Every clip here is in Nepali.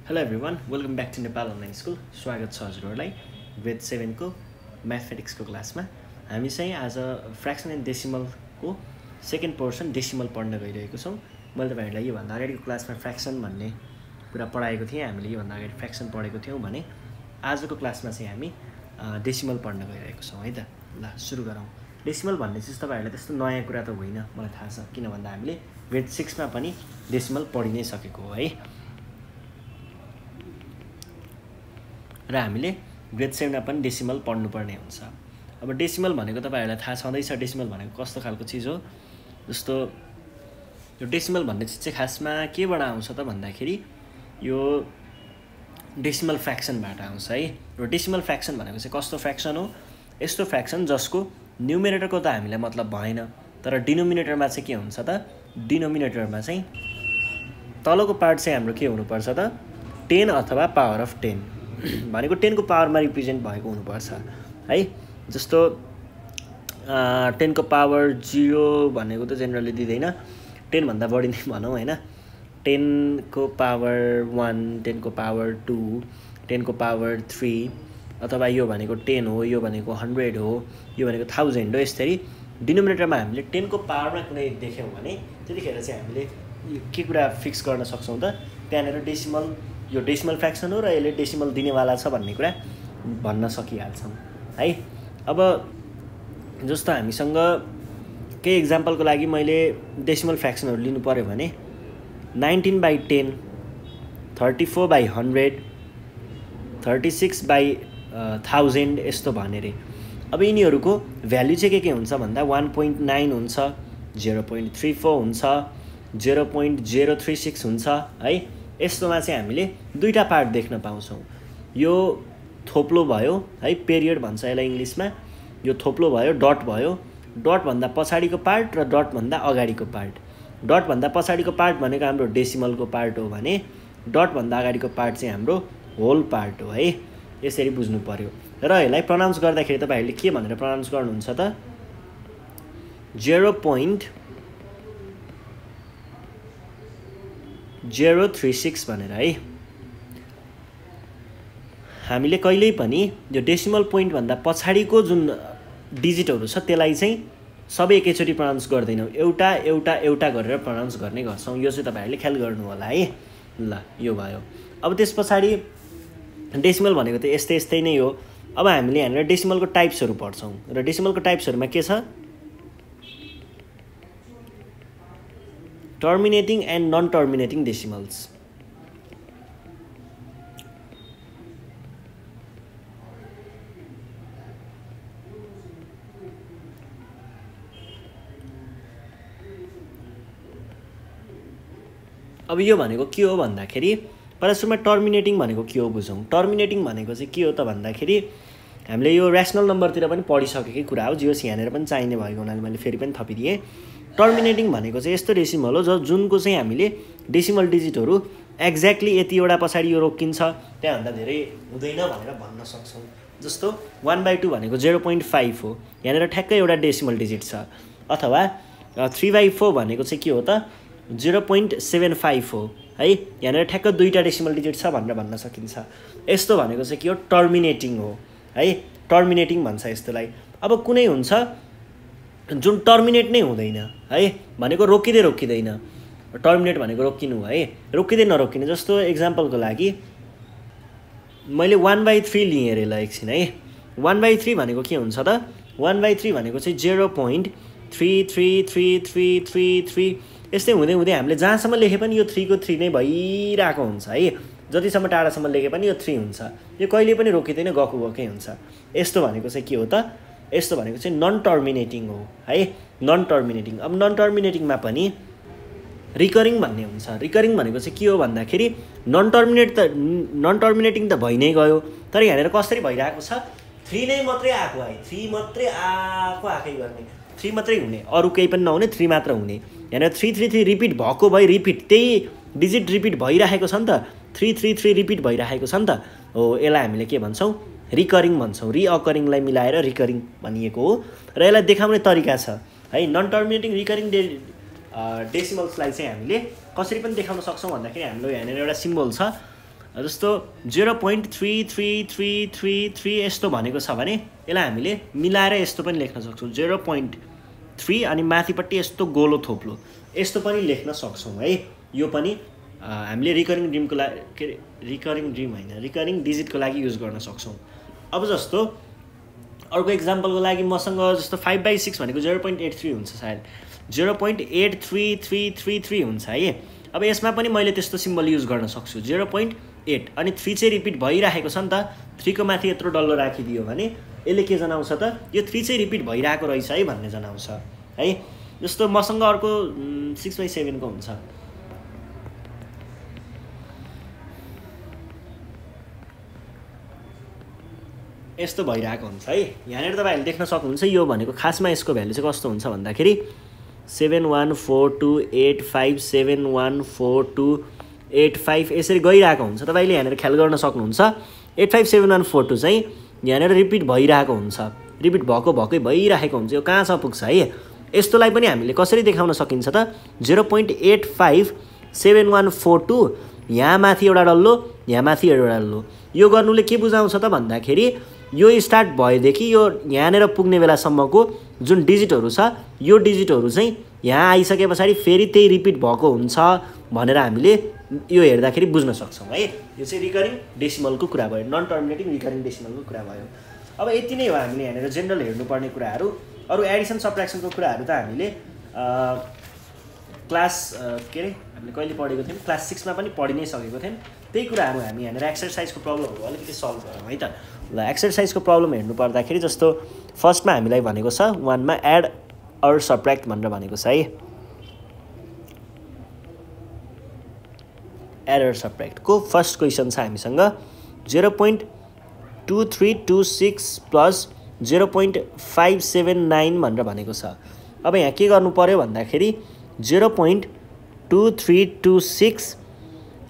Hello everyone, welcome back to Nepal Online School. स्वागत छ हजुरहरूलाई ग्रेड 7 को म्याथमेटिक्स को क्लासमा। हामी चाहिँ आज फ्र्याक्सन एन्ड डेसिमल को सेकेन्ड पोर्सन डेसिमल पढ्न गइरहेको छौं। मैले तपाईहरुलाई यो भन्दा अगाडिको क्लासमा फ्र्याक्सन भन्ने कुरा पढाएको थिएँ। हामीले यो भन्दा अगाडि फ्र्याक्सन पढेको थियौं भने आजको क्लासमा चाहिँ हामी डेसिमल पढ्न गइरहेको छौं है त। ल सुरु गरौँ। डेसिमल भन्ने चाहिँ तपाईहरुलाई त्यस्तो नयाँ कुरा त होइन, मलाई थाहा छ, किन भन्दा हामीले ग्रेड 6 मा पनि डेसिमल पढि नै सकेको हो है। र हामीले ग्रेड 7 मा पनि डेसिमल पढ्नुपर्ने हुन्छ। अब डेसिमल भनेको तपाईहरुलाई थाहा छँदैछ डेसिमल भनेको कस्तो खालको चीज हो। जस्तो यो डेसिमल भन्ने चीज चाहिँ खासमा केबाट आउँछ त भन्दाखेरि यो डेसिमल फ्र्याक्सनबाट आउँछ है। र डेसिमल फ्र्याक्सन भनेको चाहिँ कस्तो फ्र्याक्सन हो? यस्तो फ्र्याक्सन जसको न्युमेरेटरको त हामीलाई मतलब भएन, तर डिनोमिनेटरमा चाहिँ के हुन्छ त? डिनोमिनेटरमा चाहिँ तलको पार्ट चाहिँ हाम्रो के हुनुपर्छ त? 10 अथवा पावर अफ 10 भनेको 10 को पावरमा रिप्रेजेन्ट भएको हुनुपर्छ है। जस्तो 10 को पावर 0 भनेको त जेनरली दिँदैन, 10 भन्दा बढी नै भनौं हैन। 10 को पावर 1, 10 को पावर 2, 10 को पावर 3 अथवा यो भनेको 10 हो, यो भनेको 100 हो, यो भनेको 1000 हो। यसरी डिनोमिनेटरमा हामीले 10 को पावरमा कुनै देख्यौं भने त्यतिखेर चाहिँ हामीले के कुरा फिक्स गर्न सक्छौं त? त्यहाँनेर डेसिमल, यो डेसिमल फ्र्याक्सन हो र यसले डेसिमल दिनेवाला छ भन्ने कुरा भन्न सकिहाल्छौं है। अब जस्तो हामीसँग केही एक्जाम्पलको लागि मैले डेसिमल फ्र्याक्सनहरु लिनु पर्यो भने 19/10, 34/100, 36/1000 यस्तो भने रे। अब यिनीहरुको भ्यालु चाहिँ के हुन्छ भन्दा 1.9 हुन्छ, 0.34 हुन्छ, 0.036 हुन्छ है। यस्तोमा चाहिँ हामीले दुईटा पार्ट देख्न पाउँछौं। यो थोप्लो भयो है, पिरियड भन्छ यसलाई इंग्लिशमा। यो थोप्लो भयो, डट भयो। डट भन्दा पछाडीको पार्ट र डट भन्दा अगाडिको पार्ट। डट भन्दा पछाडीको पार्ट भनेको हाम्रो डेसिमलको पार्ट हो भने डट भन्दा अगाडिको पार्ट चाहिँ हाम्रो होल पार्ट हो है। यसरी बुझ्नु पर्यो। र यसलाई प्रोनाउन्स गर्दाखेरि तपाईहरुले के भनेर प्रोनाउन्स गर्नुहुन्छ त? 0.036 भनेर है। हामीले कहिल्यै पनि यो डेसिमल पोइन्ट भन्दा पछाडीको जुन डिजिटहरु छ त्यसलाई चाहिँ सबै एकैचोटी प्रोनाउन्स गर्दैनौं, एउटा एउटा एउटा गरेर प्रोनाउन्स गर्ने गर्छौं। यो चाहिँ तपाईहरुले ख्याल गर्नु होला है। ल यो भयो। अब त्यसपछि डेसिमल भनेको त यस्तै नै हो। अब हामीले यहाँनिर डेसिमलको टाइप्सहरु पढ्छौं र डेसिमलको टाइप्सहरुमा के छ? टर्मिनेटिङ एन्ड नन टर्मिनेटिङ डेसिमल्स। अब यो भनेको के हो भन्दाखेरि पहिला सुरुमा टर्मिनेटिङ भनेको के हो बुझौं। टर्मिनेटिङ भनेको चाहिँ के हो त भन्दाखेरि हामीले यो रेशनल नम्बरतिर पनि पढिसकेकै कुरा हो। जियोस् यहाँनेर पनि चाहिने भएको हुनाले मैले फेरि पनि थपिदिए। टर्मिनेटिङ भनेको चाहिँ यस्तो डेसिमल हो जुनको चाहिँ हामीले डेसिमल डिजिटहरु एक्ज्याक्टली यतिवटा पछाडी यो रोकिन्छ, त्यहाँभन्दा धेरै हुँदैन भनेर भन्न सक्छौं। जस्तो 1/2 भनेको 0.5 हो, यहाँनेर ठ्याक्कै एउटा डेसिमल डिजिट छ। अथवा 3/4 भनेको चाहिँ के हो त? 0.75 हो है। यहाँनेर ठ्याक्क दुईटा डेसिमल डिजिट छ भनेर भन्न सकिन्छ। यस्तो भनेको चाहिँ के हो? टर्मिनेटिङ हो है। टर्मिनेटिङ भन्छ यस्तोलाई। अब कुनै हुन्छ जुन टर्मिनेट नै हुँदैन है, भनेको रोकिँदैन। टर्मिनेट भनेको रोकिनु है, रोकिँदै नरोकिने। जस्तो एक्जाम्पलको लागि मैले 1/3 लिएँ रे ल एकछिन है। 1/3 भनेको के हुन्छ त? 1/3 भनेको चाहिँ 0.33333 यस्तै हुँदै हामीले जहाँसम्म लेखे पनि यो 3 को 3 नै भइराको हुन्छ है। जतिसम्म टाढासम्म लेखे पनि यो 3 हुन्छ। यो कहिले पनि रोकिँदैन, गएकै हुन्छ। यस्तो भनेको चाहिँ के हो त? यस्तो भनेको चाहिँ नन टर्मिनेटिङ हो है। नन टर्मिनेटिङ। अब नन टर्मिनेटिङमा पनि रिकरिङ भन्ने हुन्छ। रिकरिङ भनेको चाहिँ के हो भन्दाखेरि नन टर्मिनेटिङ त भइ नै गयो, तर यहाँनेर कसरी भइराको छ? 3 नै मात्रै आको है। 3 मात्रै आकै गर्ने, 3 मात्रै हुने, अरु केही पनि नहुने, 3 मात्र हुने। यहाँनेर 333 रिपिट भएको भइ रिपिट त्यही डिजिट रिपिट भइराखेको छ नि त। 333 रिपिट भइराखेको छ नि त। हो, यसलाई हामीले के भन्छौं? रिकरिङ भन्छौं। रिअकरिङलाई मिलाएर रिकरिङ भनिएको हो। र यसलाई देखाउने तरिका छ है। नन टर्मिनेटिङ रिकरिङ डेसिमल्सलाई चाहिँ हामीले कसरी पनि देखाउन सक्छौं भन्दाखेरि हाम्रो यहाँनिर एउटा सिम्बल छ जस्तो 0.33333 यस्तो भनेको छ भने यसलाई हामीले मिलाएर यस्तो पनि लेख्न सक्छौँ 0.3 अनि माथिपट्टि यस्तो गोलो थोप्लो यस्तो पनि लेख्न सक्छौँ है। यो पनि हामीले रिकरिङ ड्रिमको लागि के अरे रिकरिङ ड्रिम होइन रिकरिङ डिजिटको लागि युज गर्न सक्छौँ। अब जस्तो अर्को इक्जाम्पलको लागि मसँग जस्तो 5/6 भनेको 0.83 हुन्छ सायद 0.83333 हुन्छ है। अब यसमा पनि मैले त्यस्तो सिम्बल युज गर्न सक्छु 0.8 अनि 3 चाहिँ रिपिट भइरहेको छ नि त 3 को माथि यत्रो डल्लो राखिदियो भने यसले के जनाउँछ त यो 3 चाहिँ रिपिट भइरहेको रहेछ है भन्ने जनाउँछ है। जस्तो मसँग अर्को 6/7 को हुन्छ यस्तो भइरहेको हुन्छ है। यहाँनिर तपाईँहरूले देख्न सक्नुहुन्छ यो भनेको खासमा यसको भ्यालु चाहिँ कस्तो हुन्छ भन्दाखेरि 714285 714285 यसरी गइरहेको हुन्छ। तपाईँले यहाँनिर ख्याल गर्न सक्नुहुन्छ 857142 चाहिँ यहाँनिर रिपिट भइरहेको हुन्छ रिपिट भएकै भइरहेको हुन्छ। यो कहाँसम्म पुग्छ है। यस्तोलाई पनि हामीले कसरी देखाउन सकिन्छ त 0.857142 यहाँ माथि एउटा डल्लो यहाँ माथि एउटा डल्लो यो गर्नुले के बुझाउँछ त भन्दाखेरि यो स्टार्ट भएदेखि यो यहाँनिर पुग्ने बेलासम्मको जुन डिजिटहरू छ यो डिजिटहरू चाहिँ यहाँ आइसके पछाडि फेरि त्यही रिपिट भएको हुन्छ भनेर हामीले यो हेर्दाखेरि बुझ्न सक्छौँ है। यो चाहिँ रिकरिङ डेसिमलको कुरा भयो नन टर्मिनेटिङ रिकरिङ डेसिमलको कुरा भयो। अब यति नै हो हामीले यहाँनिर जेनरल हेर्नुपर्ने कुराहरू। अरू एडिसन सब्ट्र्याक्सनको कुराहरू त हामीले क्लास के अरे हामीले कहिले पढेको थियौँ क्लास 6 मा पनि पढि नै सकेको थियौँ। त्यही कुराहरू हामी यहाँनिर एक्सर्साइजको प्रब्लमहरू अलिकति सल्भ गरौँ है त। ल एक्सर्साइजको प्रब्लम हेर्नु पर्दाखेरि जस्तो फर्स्टमा हामीलाई भनेको छ 1 मा एड अर सब्ट्र्याक्ट भनेर भनेको छ है। एड अर सब्ट्र्याक्टको फर्स्ट क्वेसन छ हामीसँग 0.2326 प्लस 0.579 भनेर भनेको छ। अब यहाँ के गर्नु पर्यो भन्दाखेरि 0.2326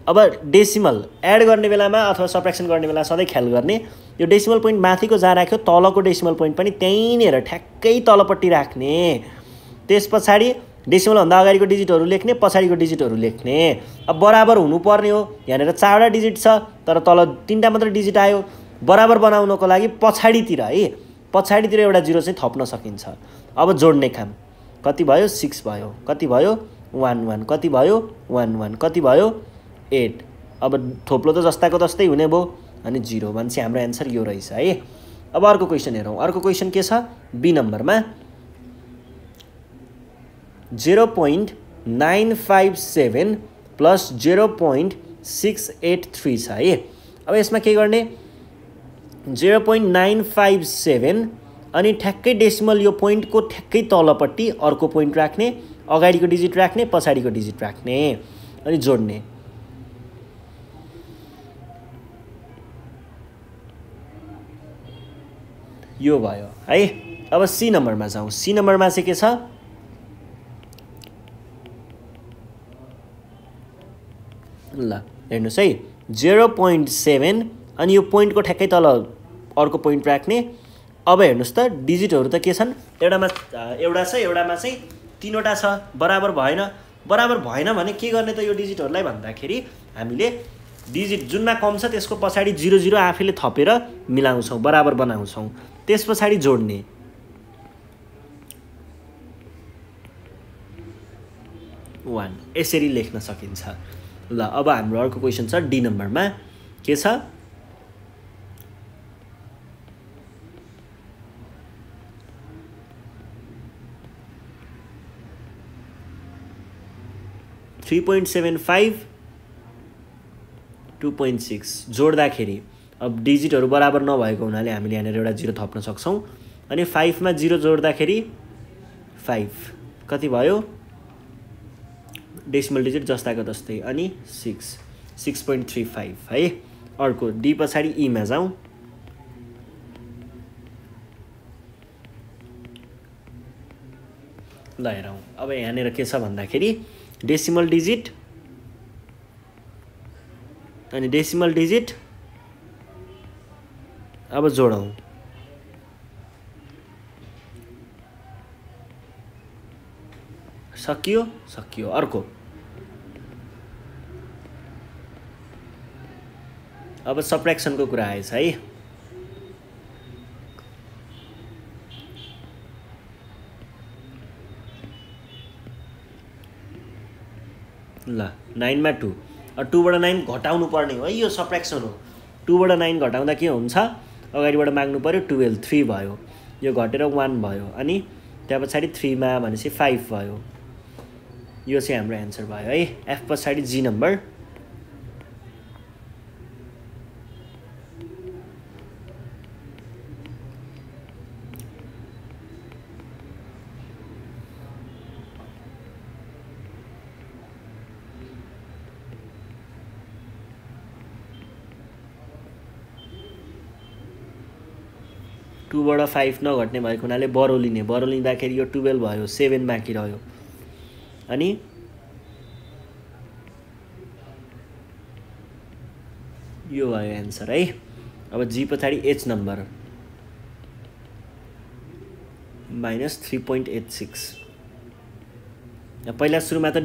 अब डेसिमल एड गर्ने बेलामा अथवा सब्ट्र्याक्सन गर्ने बेला सधैँ ख्याल गर्ने यो डेसिमल पोइन्ट माथिको जहाँ राख्यो तलको डेसिमल पोइन्ट पनि त्यहीँनिर ठ्याक्कै तलपट्टि राख्ने। त्यस पछाडि डेसिमलभन्दा अगाडिको डिजिटहरू लेख्ने पछाडिको डिजिटहरू लेख्ने। अब बराबर हुनुपर्ने हो यहाँनिर 4वटा डिजिट छ तर तल 3टा मात्र डिजिट आयो बराबर बनाउनको लागि पछाडितिर है पछाडितिर एउटा 0 चाहिँ थप्न सकिन्छ। अब जोड्ने काम कति भयो 6 भयो कति भयो 1 1 कति भयो 1 1 कति भयो 8 अब थोप्लो त जस्ताको तस्तै हुने भयो अनि 0 भनेपछि हाम्रो एन्सर यो रहेछ है। अब अर्को क्वेसन हेरौँ। अर्को क्वेसन के छ बी नम्बरमा 0.957 प्लस 0.683 छ है। अब यसमा के गर्ने 0.957 अनि ठ्याक्कै डेसिमल यो पोइन्टको ठ्याक्कै तलपट्टि अर्को पोइन्ट राख्ने अगाडिको डिजिट राख्ने पछाडिको डिजिट राख्ने अनि जोड्ने। यो भयो है। अब सी नम्बरमा जाउँ। सी नम्बरमा चाहिँ के छ ल हेर्नुहोस् है 0.7 अनि यो पोइन्टको ठ्याक्कै तल अर्को पोइन्ट राख्ने। अब हेर्नुहोस् त डिजिटहरू त के छन् एउटा छ एउटामा चाहिँ 3वटा छ बराबर भएन भने के गर्ने त यो डिजिटहरूलाई भन्दाखेरि हामीले डिजिट जुनमा कम छ त्यसको पछाडि 0 0 आफैले थपेर मिलाउँछौँ बराबर बनाउँछौँ त्यस पछाडि जोड्ने। वान यसरी लेख्न सकिन्छ। ल अब हाम्रो अर्को क्वेसन छ डी नम्बरमा के छ 3.75 2.6 जोड्दाखेरि अब डिजिटहरू बराबर नभएको हुनाले हामीले यहाँनिर एउटा 0 थप्न सक्छौँ अनि 5 मा 0 जोड्दाखेरि 5 कति भयो डेसिमल डिजिट जस्ताको जस्तै अनि 6.35 है। अर्को डी पछाडि ई मा जाउँ। ल हेरौँ अब यहाँनिर के छ भन्दाखेरि डेसिमल डिजिट अनि डेसिमल डिजिट अब जोडौँ। सकियो अर्को अब सब्ट्र्याक्सनको कुरा आएछ है। ल 9 मा 2 अब 2 बाट 9 घटाउनु पर्ने हो है, यो सब्ट्र्याक्सन हो। 2 बाट 9 घटाउँदा के हुन्छ, अगाडिबाट माग्नु पर्यो 12 3 भयो, यो घटेर 1 भयो, अनि त्यहाँ पछाडि 3 मा भनेपछि 5 भयो। यो चाहिँ हाम्रो एन्सर भयो है। एफ पछाडि जी नम्बर। टू बाट 5 नघट्ने भएको हुनाले बरोलिने, बरोलिँदाखेरि यो 12 भयो, 7 बाँकी रह्यो, अनि यो भयो एन्सर है। अब जी पछाडि एच नम्बर -3.86। पहिला सुरुमा त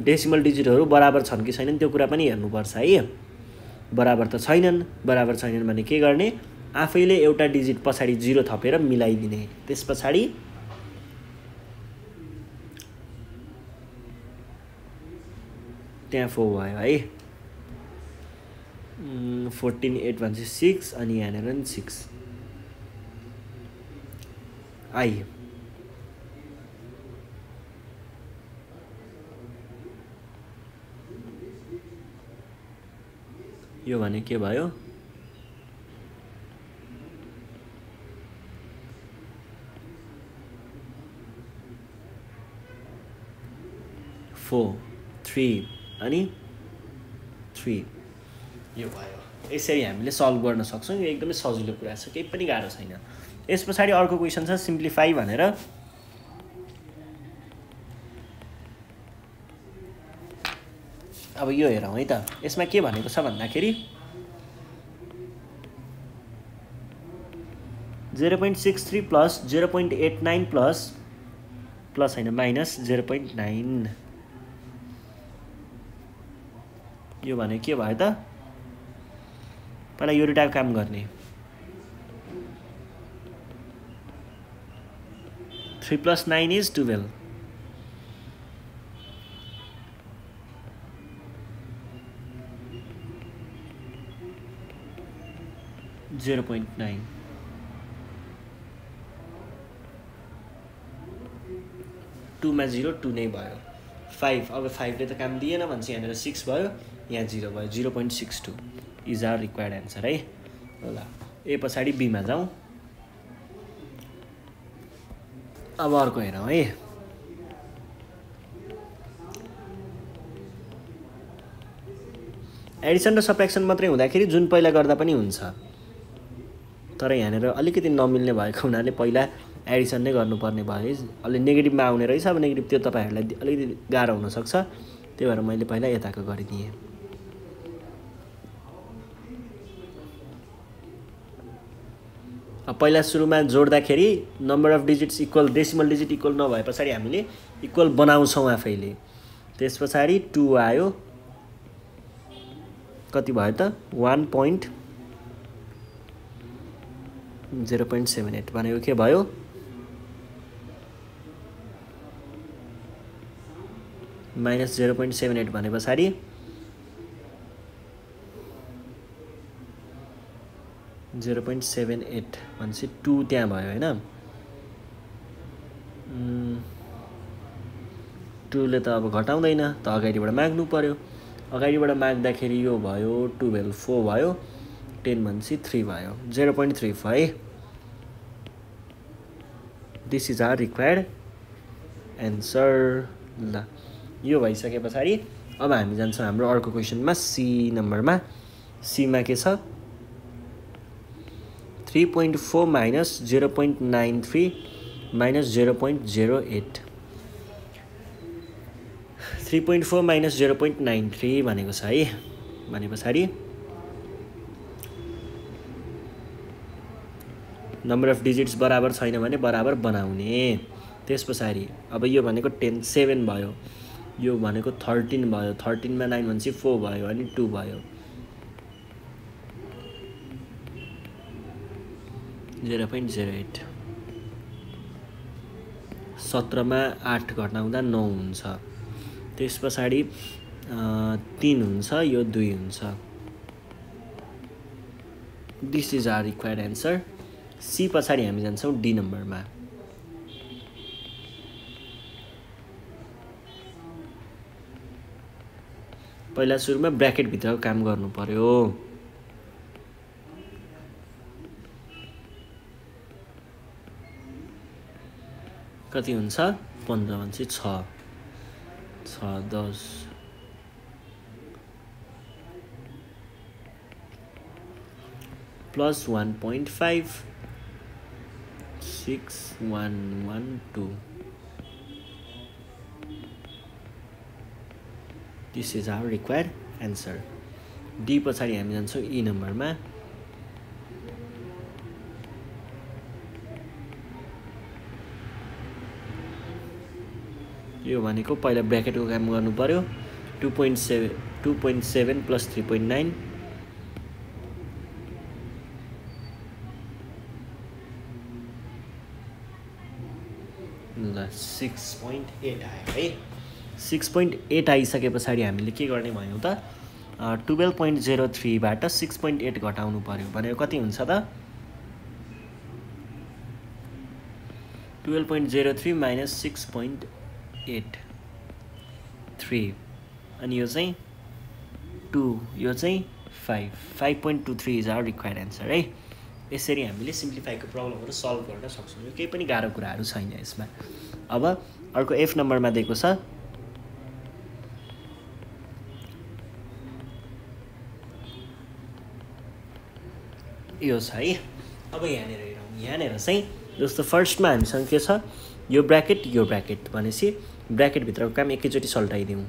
डेसिमल डिजिटहरू बराबर छन् कि छैनन् त्यो कुरा पनि हेर्नुपर्छ है। बराबर त छैनन्, बराबर छैनन् भने के गर्ने, आफैले एउटा डिजिट पछाडि 0 थपेर मिलाइदिने। त्यस पछाडि त्यहाँ 4 भयो है। 14 8 भनेपछि 6 अनि यहाँनिर 6 आई। यो भने के भयो, फोर 3 अनि 3 यो भयो। यसरी हामीले सल्भ गर्न सक्छौँ। यो एकदमै सजिलो कुरा छ, केही पनि गाह्रो छैन। यस पछाडि अर्को क्वेसन छ सिम्प्लिफाई भनेर। अब यो हेरौँ है त, यसमा के भनेको छ भन्दाखेरि 0.63 प्लस 0.89 प्लस होइन माइनस 0.9। यो भने के भयो त, पहिला यो दुईटाको काम गर्ने। 3 + 9 = 12। 0.9 2 मा 0 2 नै भयो। 5 अब 5 ले त काम दिएन भन्छ, यहाँनिर 6 भयो, यहाँ 0 भयो। 0.62 इज आवर रिक्वायर्ड एन्सर है। ल ए पछाडि बीमा जाउँ। अब अर्को हेरौँ है। एडिसन र सब्ट्र्याक्सन मात्रै हुँदाखेरि जुन पहिला गर्दा पनि हुन्छ, तर यहाँनिर अलिकति नमिल्ने भएको हुनाले पहिला एडिसन नै गर्नुपर्ने भयो। अलि नेगेटिभमा आउने रहेछ, अब नेगेटिभ त्यो तपाईँहरूलाई अलिकति गाह्रो हुनसक्छ, त्यही भएर मैले पहिला यताको गरिदिएँ। पहिला सुरुमा जोड्दाखेरि number of digits equal decimal digit equal नभए पछाडि हामीले इक्वल बनाउँछौँ आफैले। त्यस पछाडि 2 आयो, कति भयो त 0.78 भनेको के भयो, -0.78 भने पछाडि 0.78 भनेपछि 2 त्यहाँ भयो होइन। 2 ले त अब घटाउँदैन त, अगाडिबाट माग्नु पर्यो। अगाडिबाट माग्दाखेरि यो भयो 12 4 भयो, 10 भनेपछि 3 भयो। 0.35। This is our required answer. ल यो भइसके पछाडि अब हामी जान्छौँ हाम्रो अर्को क्वेसनमा, सी नम्बरमा। सीमा के छ, 3.4 - 0.93 - 0.08। 3.4 - 0.93 भनेको छ है। भने पछाडि नम्बर अफ डिजिट्स बराबर छैन भने बराबर बनाउने। त्यस पछाडि अब यो भनेको 10 7 भयो, यो भनेको 13 भयो। 13 मा 9 भनेपछि 4 भयो अनि 2 भयो। 0.08 17 मा 8 घटाउँदा 9 हुन्छ। त्यस पछाडि 3 हुन्छ, यो 2 हुन्छ। This is our required answer. C पछाडि हामी जान्छौँ डी नम्बरमा। पहिला सुरुमा ब्र्याकेटभित्रको काम गर्नु पर्यो। कति हुन्छ 15 भने 6 10 plus 1.5 6112। This is our required answer. D पछाडि हामी जान्छौँ ई नम्बरमा। यो भनेको पहिला ब्र्याकेटको काम गर्नु पर्यो। 2.7 प्लस 3.9 ल 6.8 आयो है। 6.8 आइसके पछाडि हामीले के गर्ने भन्यौँ त 12.03 बाट 6.8 घटाउनु पर्यो भनेको कति हुन्छ त 12.03 माइनस 6.83 अनि यो चाहिँ 2 यो चाहिँ 5.23 इज आवर रिक्वायर्ड एन्सर है। यसरी हामीले सिम्प्लिफाईको प्रब्लमहरु सल्भ गर्न सक्छौँ। यो केही पनि गाह्रो कुराहरु छैन यसमा। अब अर्को एफ नम्बरमा दिएको छ। यो छ है। अब यहाँनिर हेरौँ। यहाँनिर चाहिँ जस्तो फर्स्टमा हामीसँग के छ यो ब्र्याकेट भनेपछि ब्र्याकेट भित्रको काम एकैचोटी सल्टाइदिउँ।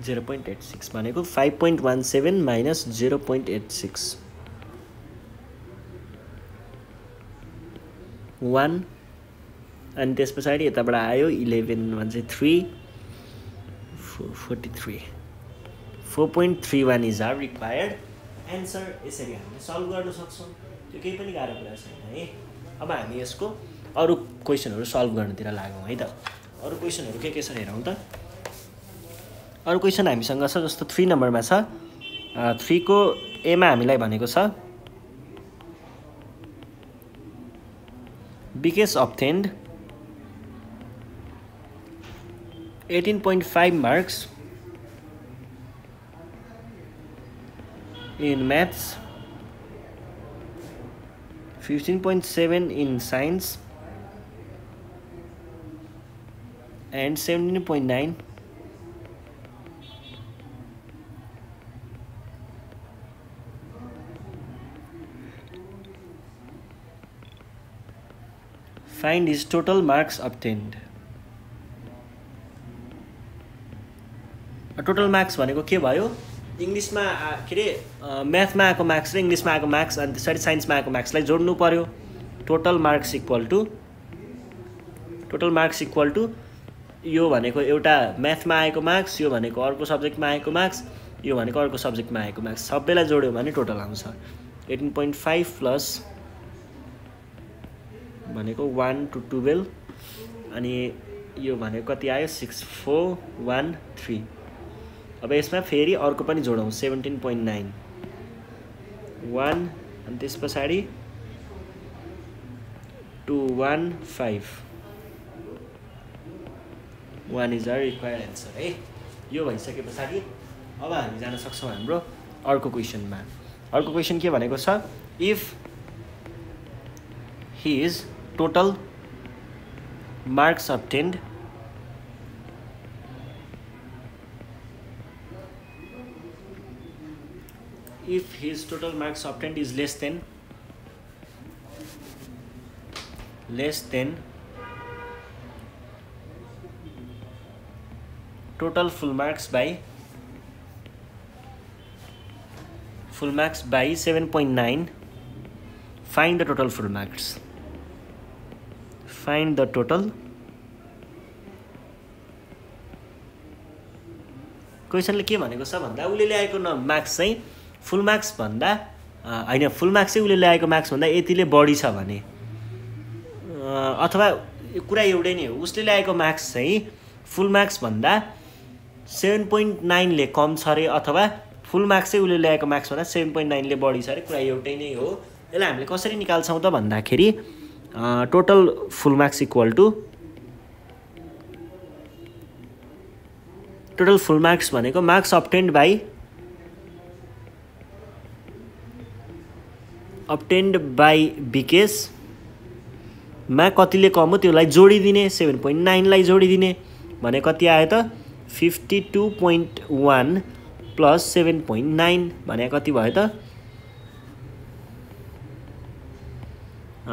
.86 भनेको 5.17 माइनस 0.86 1 अनि त्यस पछाडि यताबाट आयो 11 भने 3 43 4.31 इज आवर रिक्वायर्ड एन्सर। यसरी हामीले सल्भ गर्न सक्छौँ। त्यो केही पनि गाह्रो कुरा छैन है। अब हामी यसको अरु क्वेशनहरु सल्भ गर्नतिर लागौँ है त। अरु क्वेशनहरु के छ हेरौँ त। अरु क्वेशन हामीसँग छ जस्तो 3 नम्बरमा छ। 3 को ए मा हामीलाई भनेको छ Bcase obtained 18.5 marks in maths, 15.7 in science and 17.9 find his total marks obtained. Total marks भनेको के भयो इंग्लिशमा के रे म्याथमा आएको मार्क्स र इंग्लिशमा आएको मार्क्स अनि त्यसरी साइन्समा आएको मार्क्सलाई जोड्नु पर्यो। टोटल मार्क्स इक्वल टु यो भनेको एउटा म्याथमा आएको मार्क्स, यो भनेको अर्को सब्जेक्टमा आएको मार्क्स, यो भनेको अर्को सब्जेक्टमा आएको मार्क्स, सबैलाई जोड्यो भने टोटल आउँछ 18.5 प्लस भनेको 1 to 12 अनि यो भनेको कति आयो 6413। अब यसमा फेरि अर्को पनि जोडौँ 17.9 1 अनि त्यस पछाडि 215 1 इज आवर रिक्वायर्ड एन्सर है। यो भइसके पछाडि अब हामी जान सक्छौँ हाम्रो अर्को क्वेशनमा। अर्को क्वेशन के भनेको छ if his total marks obtained is less than total full marks by 7.9, find the total full marks. Find the total क्वेसनले के भनेको छ भन्दा उसले ल्याएको मार्क्स चाहिँ फुल मार्क्स भन्दा हैन फुल मार्क्स चाहिँ उसले ल्याएको मार्क्स भन्दा यतिले बढी छ भने अथवा कुरा एउटै नै हो उसले ल्याएको मार्क्स चाहिँ फुल मार्क्स भन्दा 7.9 ले कम छ रे अथवा फुल मार्क्स चाहिँ उसले ल्याएको मार्क्स भन्दा 7.9 ले बढी छ रे कुरा एउटै नै हो यसलाई हामीले कसरी निकाल्छौँ त भन्दाखेरि total full marks equal to total full marks भनेको मार्क्स obtained by विकेश मा कतिले कम हो त्यसलाई जोडिदिने 7.9 लाई जोडिदिने भने कति आयो त 52.1 प्लस 7.9 भने कति भयो त 10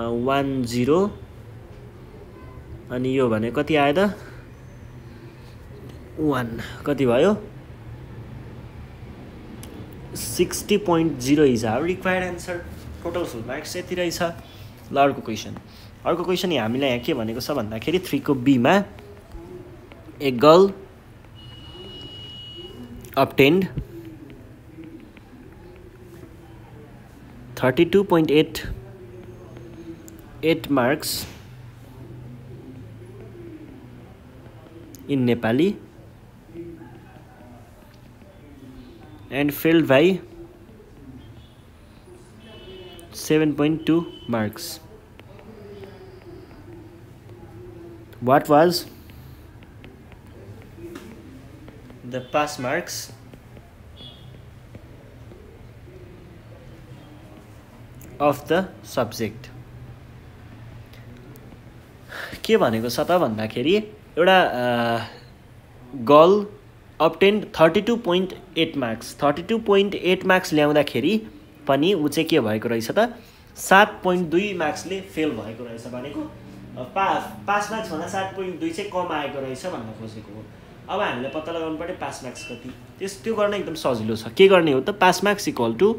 अनि यो भने कति आयो त 1 कति भयो 60.0 is our required answer total full marks यति रहेछ ल अर्को क्वेसन हामीलाई यहाँ के भनेको छ भन्दाखेरि 3 को बी मा a girl obtained 32.88 marks in Nepali and failed by 7.2 marks. What was the pass marks of the subject? के भनेको छ त भन्दाखेरि एउटा गर्ल obtained 32.8 marks 32.8 मार्क्स ल्याउँदाखेरि पनि उ चाहिँ के भएको रहेछ त 7.2 मार्क्सले फेल भएको रहेछ भनेको पास मार्क्स भन्दा 7.2 चाहिँ कम आएको रहेछ भन्न खोजेको हो अब हामीले पत्ता लगाउनु पर्यो पास मार्क्स कति त्यो गर्न एकदम सजिलो छ के गर्ने हो त pass marks equal to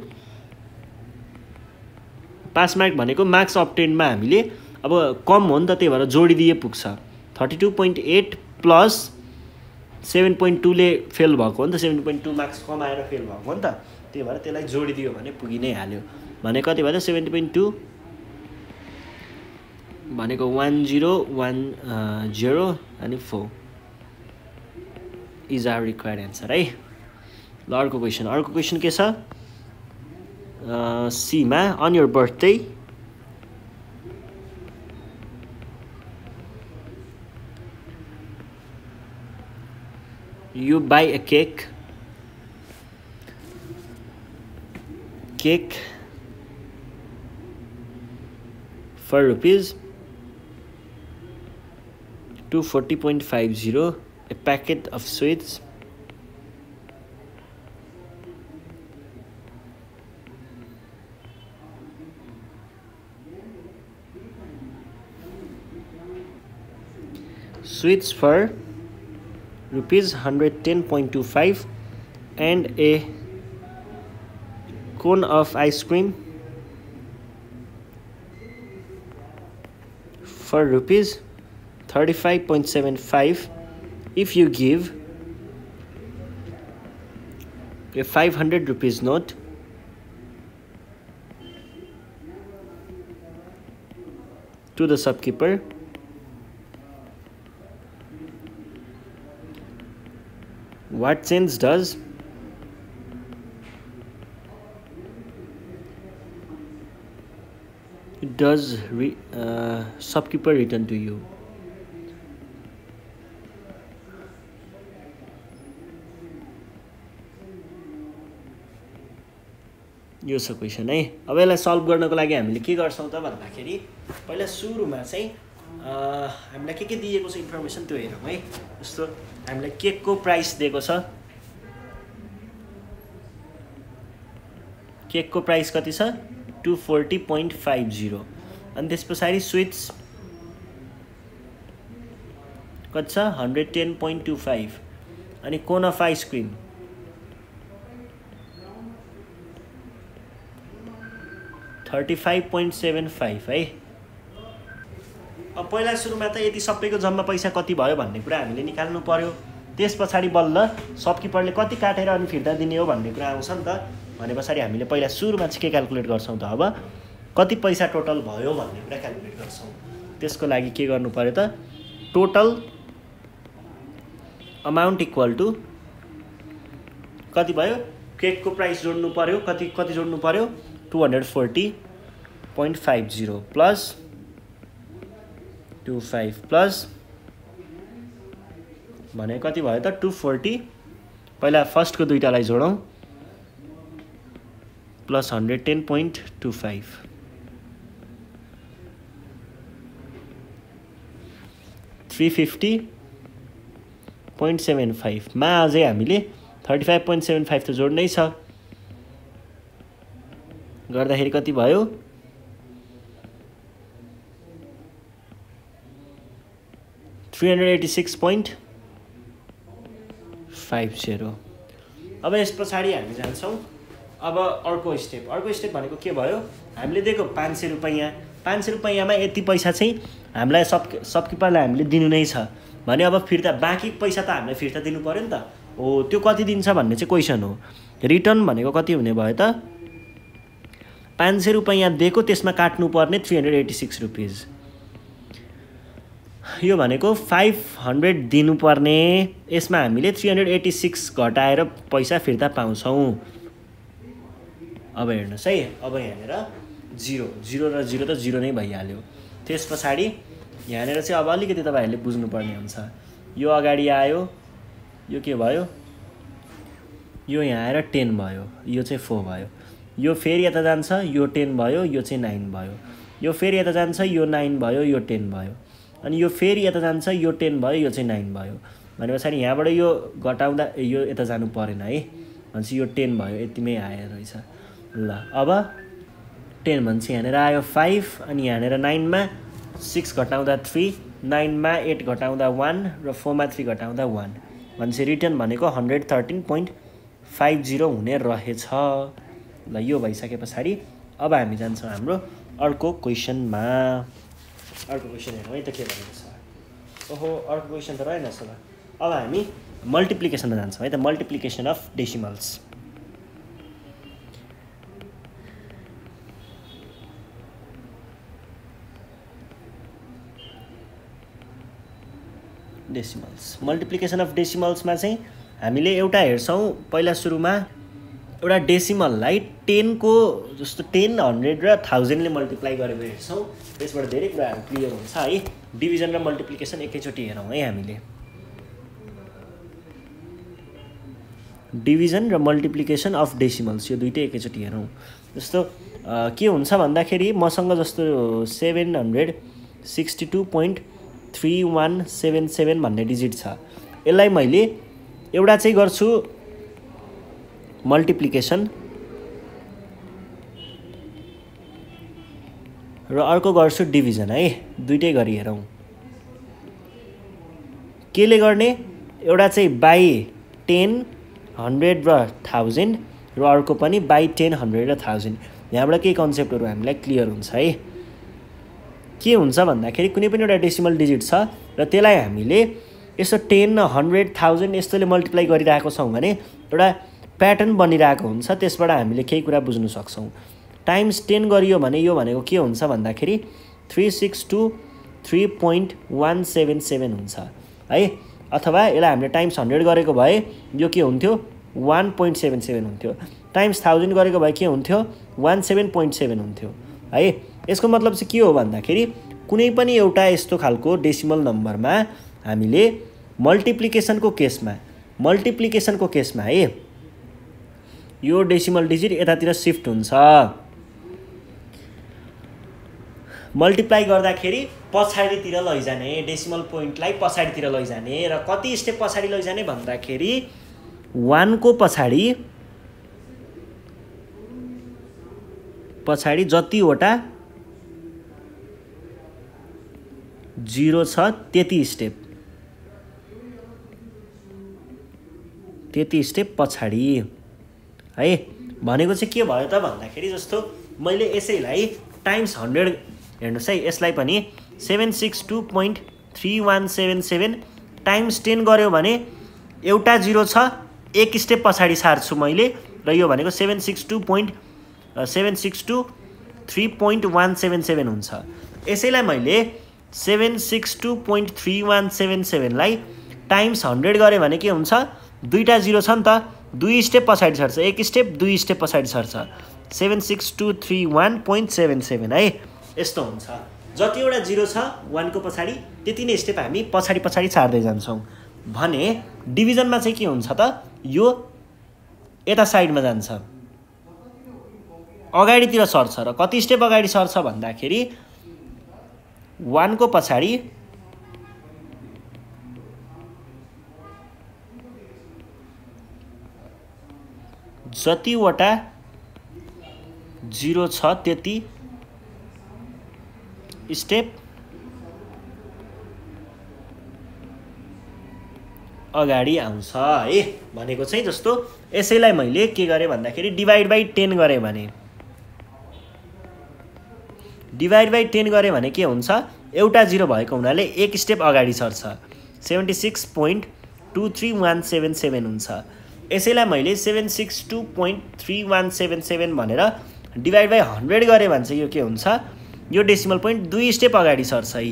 pass mark भनेको मार्क्स obtained मा हामीले अब कम हो नि त त्यही भएर जोडिदिए पुग्छ 32.8 प्लस 7.2 ले फेल भएको हो नि त 7.2 मार्क्स कम आएर फेल भएको हो नि त त्यही भएर त्यसलाई जोडिदियो भने पुगि नै हाल्यो भने कति भयो त 7.2 भनेको 1010 अनि 4 इज आवर रिक्वायर्ड आन्सर है ल अर्को क्वेसन के छ सी मा on your birthday you buy a cake for rupees 240.50 a packet of sweets for rupees 110.25 and a cone of ice cream for rupees 35.75 if you give a 500 rupees note to the shopkeeper. What change does shopkeeper return to you? यो छ क्वेसन है अब यसलाई सल्भ गर्नको लागि हामीले के गर्छौं त भन्दाखेरि पहिला सुरुमा चाहिँ हामीलाई के दिएको छ इन्फर्मेसन त्यो हेरौँ है जस्तो हामीलाई केकको प्राइस दिएको छ केकको प्राइस कति छ 240.50 अनि त्यसपछि स्वीट्स कति छ 110.25 अनि कोन अफ आइसक्रिम 35.75 है अब पहिला सुरुमा त यति सबैको जम्मा पैसा कति भयो भन्ने कुरा हामीले निकाल्नु पर्यो त्यस पछाडि बल्ल सबकिपरले कति काटेर अनि फिर्ता दिने हो भन्ने कुरा आउँछ नि त। भने पछाडि हामीले पहिला सुरुमा चाहिँ के क्याल्कुलेट गर्छौँ त, अब कति पैसा टोटल भयो भन्ने कुरा क्याल्कुलेट गर्छौँ। त्यसको लागि के गर्नु पर्यो त, टोटल अमाउन्ट इक्वल टु कति भयो, केकको प्राइस जोड्नु पर्यो, कति जोड्नु पर्यो 240.50 प्लस 25 प्लस भने कति भयो त 240, पहिला फर्स्टको दुईटालाई जोडौँ, प्लस 110.25 350.75 मा अझै हामीले 35.75 त जोड्नै छ, गर्दाखेरि कति भयो 386.50। अब यस पछाडि हामी जान्छौँ अब अर्को स्टेप भनेको के भयो, हामीले दिएको 500 रुपैयाँ, 500 रुपैयाँमा यति पैसा चाहिँ हामीलाई सबकिपरलाई हामीले दिनु नै छ भने अब फिर्ता बाँकी पैसा त हामीलाई फिर्ता दिनु पर्यो नि त। हो त्यो कति दिन्छ भन्ने चाहिँ क्वेसन हो। रिटर्न भनेको कति हुने भयो त, 500 रुपैयाँ दिएको त्यसमा काट्नुपर्ने 386 रुपिज, यो भनेको 500 दिनुपर्ने, यसमा हामीले 386 घटाएर पैसा फिर्ता पाउँछौँ। अब हेर्नुहोस् है, अब यहाँनिर 0 र 0 त 0 नै भइहाल्यो। त्यस पछाडि यहाँनिर चाहिँ अब अलिकति तपाईँहरूले बुझ्नुपर्ने हुन्छ। यो अगाडि आयो, यो के भयो, यो यहाँ आएर 10 भयो, यो चाहिँ 4 भयो, यो फेरि यता जान्छ, यो 10 भयो, यो चाहिँ 9 भयो, यो फेरि यता जान्छ, यो 9 भयो, यो 10 भयो, अनि यो फेरि यता जान्छ, यो 10 भयो, यो चाहिँ 9 भयो। भने पछाडि यहाँबाट यो घटाउँदा यो यता जानु परेन है, भनेपछि यो 10 भयो, यतिमै आएर रहेछ। ल अब 10 भन्छ यहाँनिर आयो 5, अनि यहाँनिर 9 मा 6 घटाउँदा 3, 9 मा 8 घटाउँदा 1 र 4 मा 3 घटाउँदा 1, भनेपछि रिटर्न भनेको 113.50 हुने रहेछ। ल यो भइसके पछाडि अब हामी जान्छौँ हाम्रो अर्को क्वेसनमा। अर्को क्वेसन हेरौँ है त के भनेको छ। ओहो अर्को क्वेसन त रहेनछ ल। अब हामी मल्टिप्लिकेसनमा जान्छौँ है त, multiplication of decimals. Multiplication of डेसिमल्समा चाहिँ हामीले एउटा हेर्छौँ, पहिला सुरुमा एउटा डेसिमललाई 10 को जस्तो 10, 100 र 1000 ले मल्टिप्लाई गरेर हेर्छौँ, त्यसबाट धेरै कुराहरू क्लियर हुन्छ है। डिभिजन र मल्टिप्लिकेसन एकैचोटि हेरौँ है हामीले। डिभिजन र मल्टिप्लिकेसन अफ डेसिमल्स यो दुईटै एकैचोटि हेरौँ। जस्तो के हुन्छ भन्दाखेरि मसँग जस्तो 762.3177 भन्ने डिजिट छ, यसलाई मैले एउटा चाहिँ गर्छु मल्टिप्लिकेसन र अर्को गर्छु डिभिजन है, दुईटै गरी हेरौँ। केले गर्ने, एउटा चाहिँ बाई 10, 100 र 1000 र अर्को पनि बाई 10, 100 र 1000। यहाँबाट केही कन्सेप्टहरू हामीलाई क्लियर हुन्छ है। के हुन्छ भन्दाखेरि कुनै पनि एउटा डेसिमल डिजिट छ र त्यसलाई हामीले यसो 10, 100, 1000 यस्तोले मल्टिप्लाई गरिरहेको छौँ भने एउटा प्याटर्न बनिरहेको हुन्छ, त्यसबाट हामीले केही कुरा बुझ्न सक्छौँ। टाइम्स 10 गरियो भने यो भनेको के हुन्छ भन्दाखेरि 363.177 हुन्छ है, अथवा यसलाई हामीले टाइम्स 100 गरेको भए यो के हुन्थ्यो 1.77 हुन्थ्यो, टाइम्स 1000 गरेको भए के हुन्थ्यो 17.7 हुन्थ्यो है। यसको मतलब चाहिँ के हो भन्दाखेरि कुनै पनि एउटा यस्तो खालको डेसिमल नम्बरमा हामीले मल्टिप्लिकेसनको केसमा है यो डेसिमल डिजिट यतातिर शिफ्ट हुन्छ, मल्टिप्लाई गर्दाखेरि पछाडितिर लैजाने, डेसिमल पोइन्टलाई पछाडितिर लैजाने र कति स्टेप पछाडि लैजाने भन्दाखेरि 1 को पछाडि जतिवटा 0 छ त्यति स्टेप पछाडि है। भनेको चाहिँ के भयो त भन्दाखेरि जस्तो मैले यसैलाई टाइम्स 100 हेर्नुहोस् है, यसलाई पनि 762.3177 टाइम्स 10 गर्यो भने एउटा 0 छ, एक स्टेप पछाडि सार्छु मैले र यो भनेको 762.3.177 हुन्छ। यसैलाई मैले 762.3177 लाई टाइम्स 100 गरे भने के हुन्छ? दुईटा 0 छ नि त, दुई स्टेप पछाडि सर्छ, एक स्टेप दुई स्टेप पछाडि सर्छ, 76231.77 है। यस्तो हुन्छ। जतिवटा 0 छ 1 को पछाडि त्यति नै स्टेप हामी पछाडि पछाडि सार्दै जान्छौँ। भने डिभिजनमा चाहिँ के हुन्छ त? यो यता साइडमा जान्छ, अगाडितिर सर्छ र कति स्टेप अगाडि सर्छ भन्दाखेरि 1 को पछाडि जतिवटा 0 छ त्यति स्टेप अगाडि आउँछ है। भनेको चाहिँ जस्तो यसैलाई मैले के गरेँ भन्दाखेरि डिभाइड बाइ 10 गरेँ भने, डिभाइड बाइ 10 गरेँ भने के हुन्छ? एउटा 0 भएको हुनाले एक स्टेप अगाडि सर्छ, 76.23177 हुन्छ। यसैलाई मैले 762.3177 भनेर डिभाइड बाइ 100 गरेँ भने चाहिँ यो के हुन्छ? यो डेसिमल पोइन्ट दुई स्टेप अगाडि सर्छ है।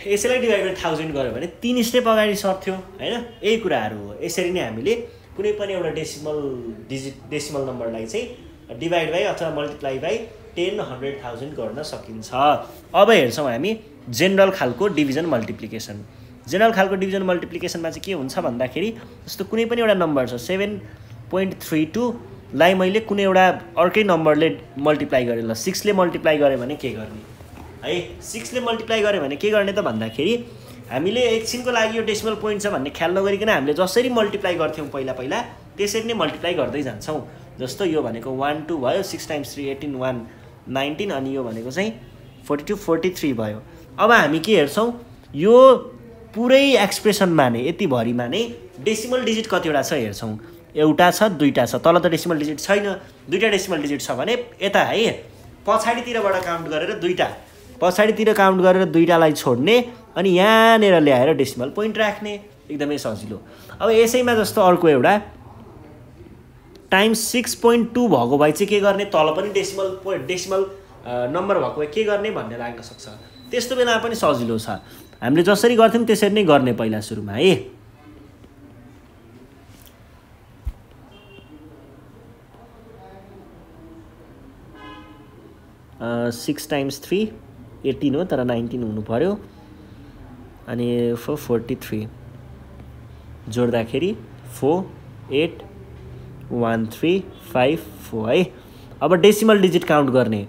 यसैलाई डिभाइड बाइ 1000 गर्यो भने 3 स्टेप अगाडि सर्थ्यो हैन। यही कुराहरू हो। यसरी नै हामीले कुनै पनि एउटा डेसिमल नम्बरलाई चाहिँ डिभाइड बाइ अथवा मल्टिप्लाई बाइ 10, 100, 1000 गर्न सकिन्छ। अब हेर्छौँ हामी जेनरल खालको डिभिजन मल्टिप्लिकेसन। जेनरल खालको डिभिजन मल्टिप्लिकेसनमा चाहिँ के हुन्छ भन्दाखेरि जस्तो कुनै पनि एउटा नम्बर छ 7.32 लाई मैले कुनै एउटा अर्कै नम्बरले मल्टिप्लाई गरेँ, ल 6 ले मल्टिप्लाई गरेँ भने के गर्ने है? 6 ले मल्टिप्लाई गरेँ भने के गर्ने त भन्दाखेरि हामीले एकछिनको लागि यो डेसिमल पोइन्ट छ भन्ने ख्याल नगरिकन हामीले जसरी मल्टिप्लाई गर्थ्यौँ पहिला त्यसरी नै मल्टिप्लाई गर्दै जान्छौँ। जस्तो यो भनेको 1 2 भयो, 6 × 3 18, 1 19 अनि यो भनेको चाहिँ 42 43 भयो। अब हामी के हेर्छौँ? यो पुरै एक्सप्रेसनमा नै यति भरिमा नै डेसिमल डिजिट कतिवटा छ हेर्छौँ। एउटा छ, दुईटा छ, तल त डेसिमल डिजिट छैन। दुईटा डेसिमल डिजिट छ भने यता है पछाडितिरबाट काउन्ट गरेर दुईटा, पछाडितिर काउन्ट गरेर दुईटालाई छोड्ने अनि यहाँनिर ल्याएर डेसिमल पोइन्ट राख्ने, एकदमै सजिलो। अब यसैमा जस्तो अर्को एउटा टाइम्स 6.2 भएको भए चाहिँ के गर्ने? तल पनि डेसिमल नम्बर भएको भए के गर्ने भन्ने लाग्न सक्छ। त्यस्तो बेला पनि सजिलो छ, हामीले जसरी गर्थ्यौँ त्यसरी नै गर्ने पहिला सुरुमा है। 6 × 3 18 हो, तर 19 हुनु पर्यो। अनि 43 जोड्दाखेरि 4 8 1 3 5 4 है। अब डेसिमल डिजिट काउन्ट गर्ने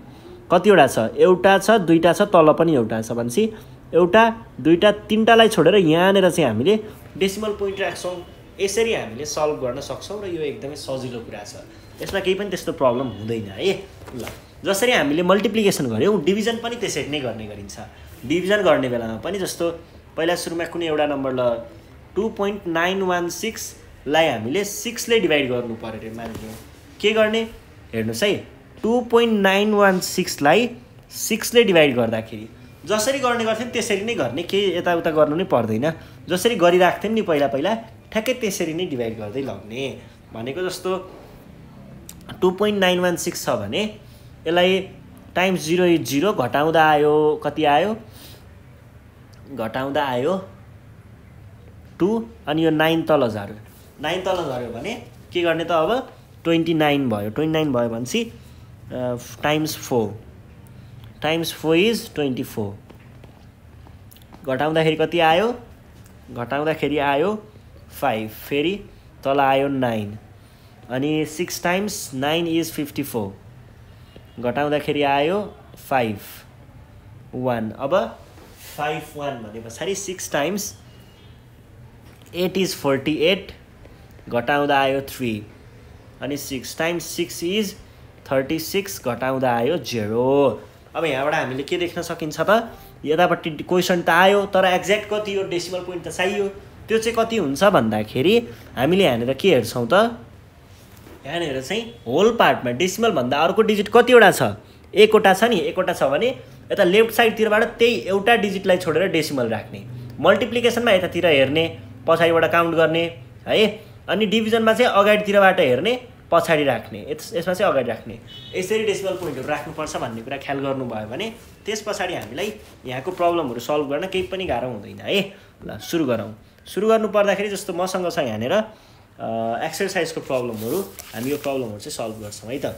कतिवटा छ? एउटा छ, दुईटा छ, तल पनि एउटा छ भनेपछि एउटा दुईटा तीनटालाई छोडेर यहाँनिर चाहिँ हामीले डेसिमल पोइन्ट राख्छौँ। यसरी हामीले सल्भ गर्न सक्छौँ र यो एकदमै सजिलो कुरा छ। यसमा केही पनि त्यस्तो प्रब्लम हुँदैन है। ल जसरी हामीले मल्टिप्लिकेसन गऱ्यौँ डिभिजन पनि त्यसरी नै गर्ने गरिन्छ। डिभिजन गर्ने बेलामा पनि जस्तो पहिला सुरुमा कुनै एउटा नम्बर ल 2.916 लाई हामीले 6 ले डिभाइड गर्नु पर्यो रे मानिलियौँ। के गर्ने हेर्नुहोस् है, 2.916 लाई 6 ले डिभाइड गर्दाखेरि जसरी गर्ने गर्थ्यौँ त्यसरी नै गर्ने, केही यताउता गर्नु नै पर्दैन। जसरी गरिराख्थ्यौँ नि पहिला ठ्याक्कै त्यसरी नै डिभाइड गर्दै लग्ने। भनेको जस्तो 2.916 छ भने यसलाई टाइम्स 0 is 0 घटाउँदा आयो कति आयो? घटाउँदा आयो 2 अनि यो 9 तल झऱ्यो। 9 तल झऱ्यो भने के गर्ने त? अब 29 भयो। 29 भयो भनेपछि टाइम्स 4 is 24। घटाउँदाखेरि कति आयो? घटाउँदाखेरि आयो 5, फेरि तल आयो 9 अनि 6 × 9 is 54। घटाउँदाखेरि आयो 5 1। अब 5 1 भने पछाडि 6 × 8 is 48। घटाउँदा आयो 3 अनि 6 × 6 is 36। घटाउँदा आयो 0। अब यहाँबाट हामीले के देख्न सकिन्छ त? यतापट्टि क्वेसन त आयो तर एक्ज्याक्ट कति हो डेसिमल पोइन्ट त चाहियो। त्यो चाहिँ कति हुन्छ भन्दाखेरि हामीले यहाँनिर के हेर्छौँ त? यहाँनिर चाहिँ होल पार्टमा डेसिमल भन्दा अर्को डिजिट कतिवटा छ? एकवटा छ नि। एकवटा छ भने यता लेफ्ट साइडतिरबाट त्यही एउटा डिजिटलाई छोडेर डेसिमल राख्ने, मल्टिप्लिकेसनमा यतातिर हेर्ने पछाडिबाट काउन्ट गर्ने है, अनि डिभिजनमा चाहिँ अगाडितिरबाट हेर्ने पछाडि राख्ने, यसमा चाहिँ अगाडि राख्ने। यसरी डेसिमल पोइन्टहरू राख्नुपर्छ भन्ने कुरा ख्याल गर्नुभयो भने त्यस पछाडि हामीलाई यहाँको प्रब्लमहरू सल्भ गर्न केही पनि गाह्रो हुँदैन है। ल सुरु गरौँ। सुरु गर्नु पर्दाखेरि जस्तो मसँग छ यहाँनिर एक्सरसाइजको प्रब्लमहरू, हामी यो प्रब्लमहरू चाहिँ सल्भ गर्छौँ है त।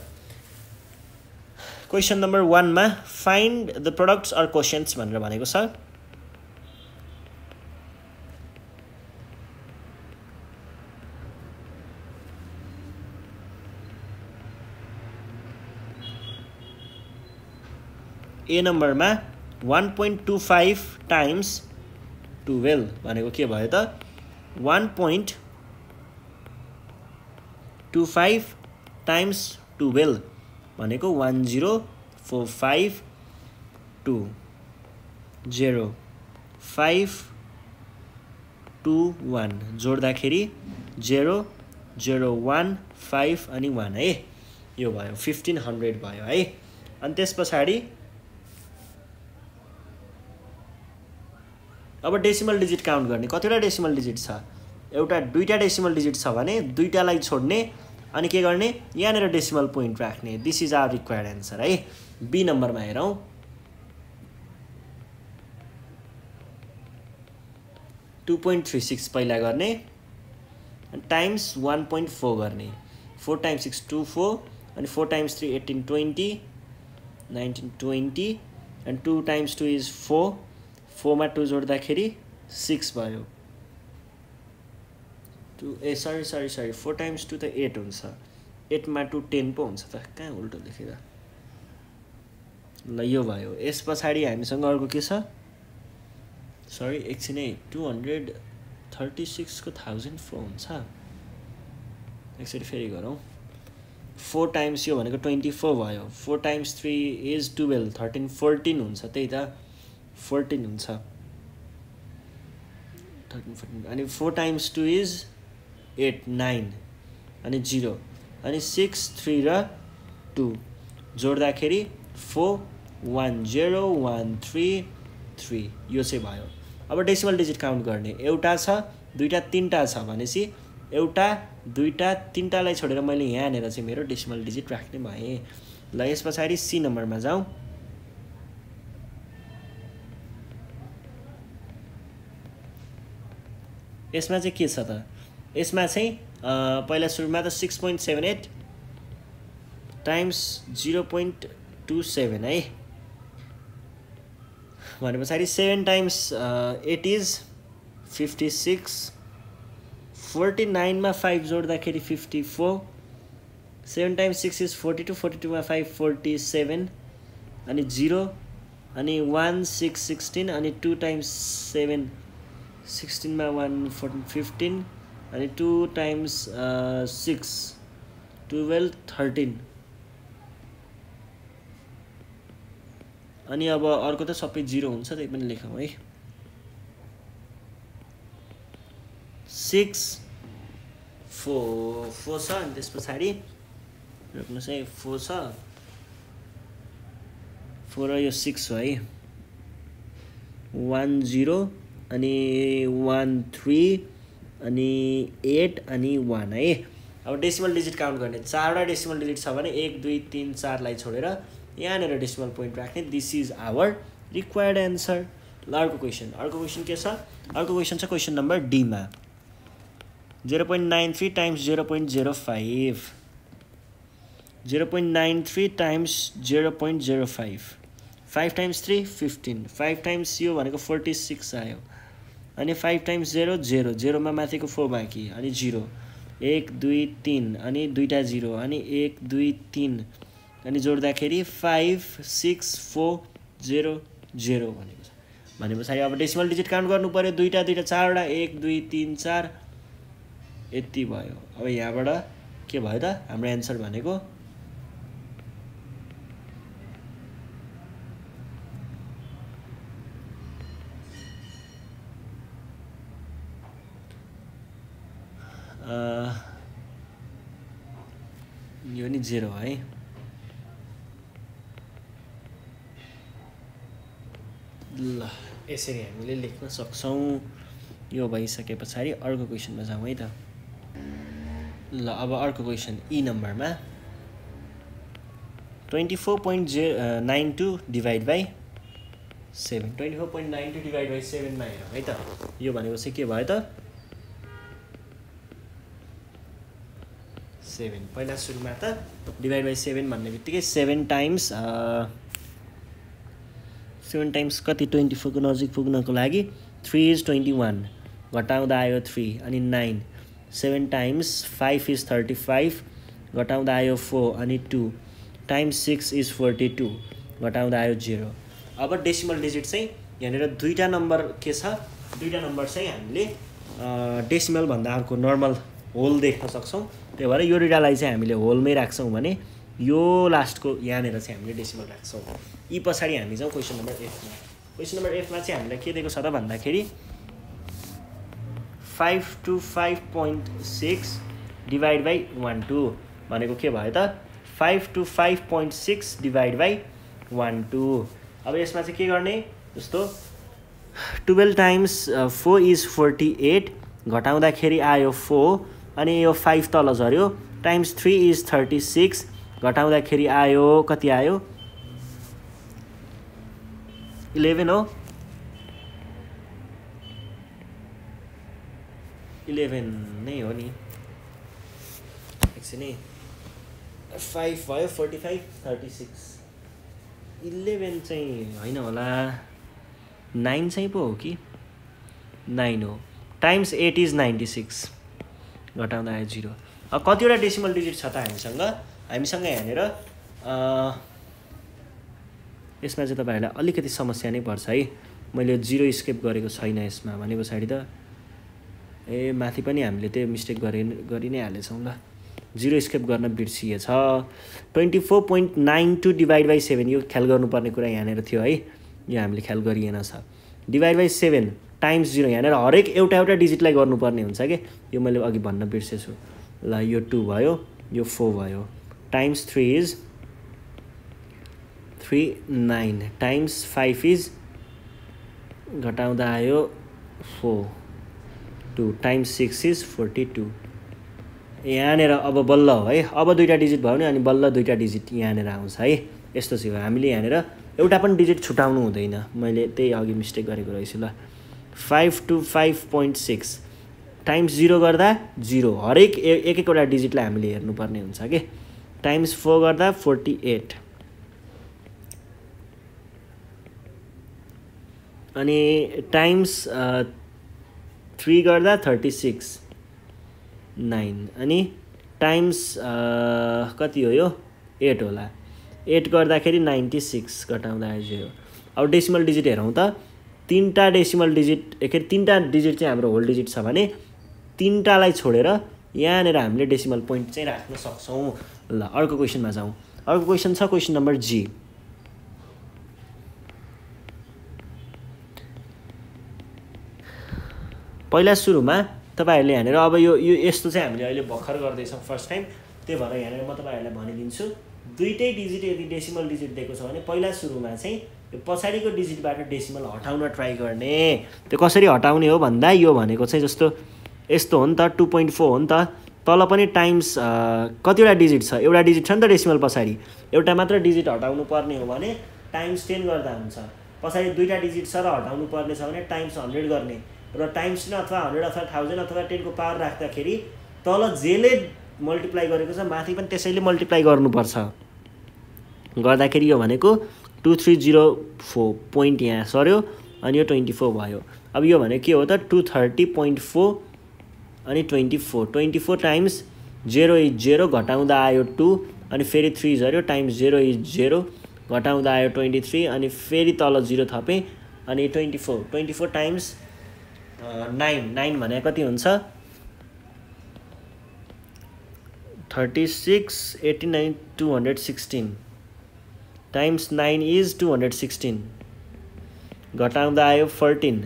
क्वेसन नम्बर 1 मा find the products or questions भनेर भनेको छ। ए नम्बरमा 1.25 टाइम्स 12 भनेको के भयो त? 1.25 टाइम्स 12 भनेको 104520521 जोड्दाखेरि 0015 अनि 1 है, यो भयो 1500 भयो है। अनि त्यस पछाडि अब डेसिमल डिजिट काउन्ट गर्ने। कतिवटा डेसिमल डिजिट छ? एउटा दुईटा डेसिमल डिजिट छ भने दुईटालाई छोड्ने अनि के गर्ने? यहाँनिर डेसिमल पोइन्ट राख्ने। This is our required answer है। बी नम्बरमा हेरौँ। टु 2.36 पहिला गर्ने अनि टाइम्स 1.4 गर्ने। 4 टाइम्स 6 24 अनि 4 टाइम्स 3 18 20 19 20 अनि 2 टाइम्स 2 इज 4। 4 मा 2 जोड्दाखेरि 6 भयो। 4 टाइम्स 2 त 8 हुन्छ। 8 मा 2 10 पो हुन्छ त, कहाँ उल्टो लेखेर। ल यो भयो। यस पछाडि हामीसँग अर्को के छ? सरी एकछिनै, 236 को 1004 हुन्छ। एकचोटि फेरि गरौँ। 4 टाइम्स यो भनेको 24 भयो। 4 टाइम्स 3 इज 12 13 14 हुन्छ, त्यही त 14 हुन्छ। 13 14 अनि 4 टाइम्स 2 इज 8 9 अनि 0 अनि 6 3 र 2 जोड्दाखेरि 4 1 0 1 3 3 यो चाहिँ भयो। अब डेसिमल डिजिट काउन्ट गर्ने। एउटा छ, दुईटा, तीनटा छ भनेपछि एउटा, दुईटा, तीनटालाई छोडेर मैले यहाँनिर चाहिँ मेरो डेसिमल डिजिट राख्ने भएँ। ल यस पछाडि सी नम्बरमा जाउँ। यसमा चाहिँ के छ त? यसमा चाहिँ पहिला सुरुमा त 6.78 टाइम्स 0.27 है, भने पछाडि 7 टाइम्स 8 इज 56। 49 मा 5 जोड्दाखेरि 54। 7 टाइम्स 6 इज 42। 42 मा 5 47 अनि 0 अनि 1 6 16 अनि 2 टाइम्स 7 16 मा 1 14 15 अनि 2 टाइम्स 6 12 13 अनि अब अर्को त सबै 0 हुन्छ, त्यही पनि लेखौँ है। 6 4 छ अनि त्यस पछाडि रोक्नुहोस् है, 4 छ, 4 र यो 6 हो है। 1 0 अनि 1 3 अनि 8 अनि 1 है। अब डेसिमल डिजिट काउन्ट गर्ने। 4वटा डेसिमल डिजिट छ भने 1 2 3 4 लाई छोडेर यहाँनिर डेसिमल पोइन्ट राख्ने। This is our required answer. ल अर्को क्वेसन के छ? अर्को क्वेसन छ क्वेसन नम्बर डी मा। 0.93 टाइम्स 0.05। 0.93 टाइम्स 0.05। 5 टाइम्स 3 15। 5 टाइम्स यो भनेको 46 आयो अनि 5 टाइम्स 0 0। 0 मा माथिको 4 बाँकी अनि 0 1 2 3 अनि दुईटा 0 अनि 1 2 3 अनि जोड्दाखेरि 5 6 4 0 0 भनेको छ। भने पछाडि अब डेसिमल डिजिट काउन्ट गर्नु पर्यो। दुईटा 4वटा 1 2 3 4 यति भयो। अब यहाँबाट के भयो त? हाम्रो एन्सर भनेको यो नि 0 है। ल यसरी हामीले लेख्न सक्छौँ। यो भइसके पछाडि अर्को क्वेसनमा जाउँ है त। ल अब अर्को क्वेसन ई नम्बरमा 24.92 डिभाइड बाई 7 24.92 डिभाइड बाई 7मा हेरौँ है त। यो भनेको चाहिँ के भयो त 7 पहिला सुरुमा त डिभाइड बाई 7 भन्ने बित्तिकै 7 टाइम्स कति 24 को नजिक पुग्नको लागि 3 इज 21 घटाउँदा आयो 3 अनि 9 7 टाइम्स 5 इज 35 घटाउँदा आयो 4 अनि 2 टाइम्स 6 इज 42 घटाउँदा आयो 0। अब डेसिमल डिजिट चाहिँ यहाँनिर दुईवटा नम्बर के छ, दुईवटा नम्बर चाहिँ हामीले डेसिमल भन्दा अर्को नर्मल होल देख्न सक्छौँ। त्यही भएर यो दुईवटालाई चाहिँ हामीले होलमै राख्छौँ भने यो लास्टको यहाँनिर चाहिँ हामीले डेसिमल राख्छौँ। यी पछाडि हामी जाउँ क्वेसन नम्बर एफमा। क्वेसन नम्बर एफमा चाहिँ हामीलाई के दिएको छ त भन्दाखेरि 5 to 5.6 डिभाइड बाई 12 भनेको के भयो त 5 to 5.6 डिभाइड बाई 12। अब यसमा चाहिँ के गर्ने, जस्तो 12 टाइम्स 4 इज 48 घटाउँदाखेरि आयो 4 अनि यो 5 तल झऱ्यो टाइम्स 3 इज 36 घटाउँदाखेरि आयो कति आयो 11 हो 11 नै हो नि एकछिन है 5 भयो 45 36 11 चाहिँ होइन होला 9 चाहिँ पो हो कि 9 हो टाइम्स 8 इज 96 घटाउँदा आयो 0। अब कतिवटा डेसिमल डिजिट छ त हामीसँग यहाँनिर यसमा चाहिँ तपाईँहरूलाई अलिकति समस्या नै पर्छ है। मैले 0 स्केप गरेको छैन यसमा भने पछाडि त ए माथि पनि हामीले त्यो मिस्टेक गरि नै हालेछौँ ल। 0 स्केप गर्न बिर्सिएछ। 24.92 डिभाइड बाई 7 यो ख्याल गर्नुपर्ने कुरा यहाँनिर थियो है, यो हामीले ख्याल गरिएन छ। डिभाइड बाई 7 टाइम्स 0 यहाँनिर हरेक एउटा डिजिटलाई गर्नुपर्ने हुन्छ कि यो मैले अघि भन्न बिर्सेछु। ल यो 2 भयो यो 4 भयो टाइम्स 3 इज 9 टाइम्स 5 इज घटाउँदा आयो 4 2 टाइम्स 6 इज 42। यहाँनिर अब बल्ल हो है, अब दुईवटा डिजिट भयो नि अनि बल्ल दुईवटा डिजिट यहाँनिर आउँछ है। यस्तो चाहिँ हो, हामीले यहाँनिर एउटा पनि डिजिट छुटाउनु हुँदैन, मैले त्यही अघि मिस्टेक गरेको रहेछु ल। 5 to 5.6 टाइम्स 0 गर्दा 0 हरेक एकवटा डिजिटलाई हामीले हेर्नुपर्ने हुन्छ कि टाइम्स 4 गर्दा 48 अनि टाइम्स 3 गर्दा 36 9 अनि टाइम्स कति हो यो 8 होला 8 गर्दाखेरि 96 घटाउँदा आयो 0। अब डेसिमल डिजिट हेरौँ त तीनटा डेसिमल डिजिट एकै तीनटा डिजिट चाहिँ हाम्रो होल डिजिट छ भने तीनटालाई छोडेर यहाँनिर हामीले डेसिमल पोइन्ट चाहिँ राख्न सक्छौँ। ल अर्को क्वेसनमा जाउँ। अर्को क्वेसन छ क्वेसन नम्बर जी। पहिला सुरुमा तपाईहरुले यहाँनिर अब यो यस्तो चाहिँ हामीले अहिले भर्खर गर्दैछौँ फर्स्ट टाइम, त्यही भएर यहाँनिर म तपाईहरुलाई भनिदिन्छु दुईटै डिजिट यदि डेसिमल डिजिट दिएको छ भने पहिला सुरुमा चाहिँ यो पछाडिको डिजिटबाट डेसिमल हटाउन ट्राई गर्ने। त्यो कसरी हटाउने हो भन्दा यो भनेको चाहिँ जस्तो यस्तो हो नि त 2.4 हो नि त, तल पनि टाइम्स कतिवटा डिजिट छ, एउटा डिजिट छ नि त डेसिमल पछाडि, एउटा मात्र डिजिट हटाउनु पर्ने हो भने टाइम्स 10 गर्दा हुन्छ। पछाडि दुईटा डिजिट छ र हटाउनु पर्ने छ भने टाइम्स 100 गर्ने र टाइम्स 10 अथवा 100 अथवा 1000 अथवा 10 को पावर राख्दाखेरि तल जेले मल्टिप्लाई गरेको छ माथि पनि त्यसैले मल्टिप्लाई गर्नुपर्छ। गर्दाखेरि यो भनेको 2304 पोइन्ट यहाँ सर्यो अनि यो 24 भयो। अब यो भने के हो त 230.4 अनि 24 टाइम्स 0 इज 0 घटाउँदा आयो 2 अनि फेरि 3 झऱ्यो टाइम्स 0 इज 0 घटाउँदा आयो 23 अनि फेरि तल 0 थपेँ अनि 24 टाइम्स 9 भने कति हुन्छ 36 89 216 टाइम्स 9 इज 216 घटाउँदा आयो 14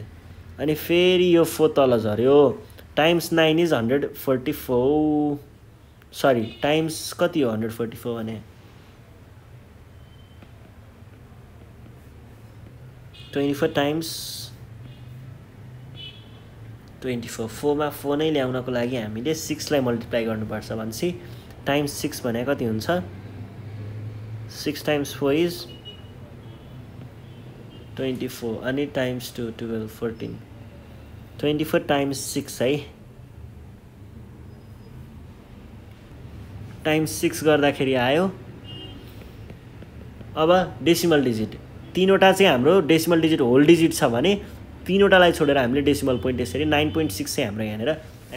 अनि फेरि यो 4 तल झऱ्यो टाइम्स 9 इज 144 सरी टाइम्स कति हो 144 भने 24 टाइम्स 24 4 मा 4 नै ल्याउनको लागि हामीले 6 लाई मल्टिप्लाई गर्नुपर्छ भनेपछि टाइम्स 6 भने कति हुन्छ 6 टाइम्स 4 इज 24 अनि टाइम्स 2 12 14 24 टाइम्स 6 है टाइम्स 6 गर्दाखेरि आयो अब डेसिमल डिजिट तीनवटा चाहिँ हाम्रो डेसिमल डिजिट होल डिजिट छ भने तीनवटालाई छोडेर हामीले डेसिमल पोइन्ट यसरी 9.6 चाहिँ हाम्रो यहाँनिर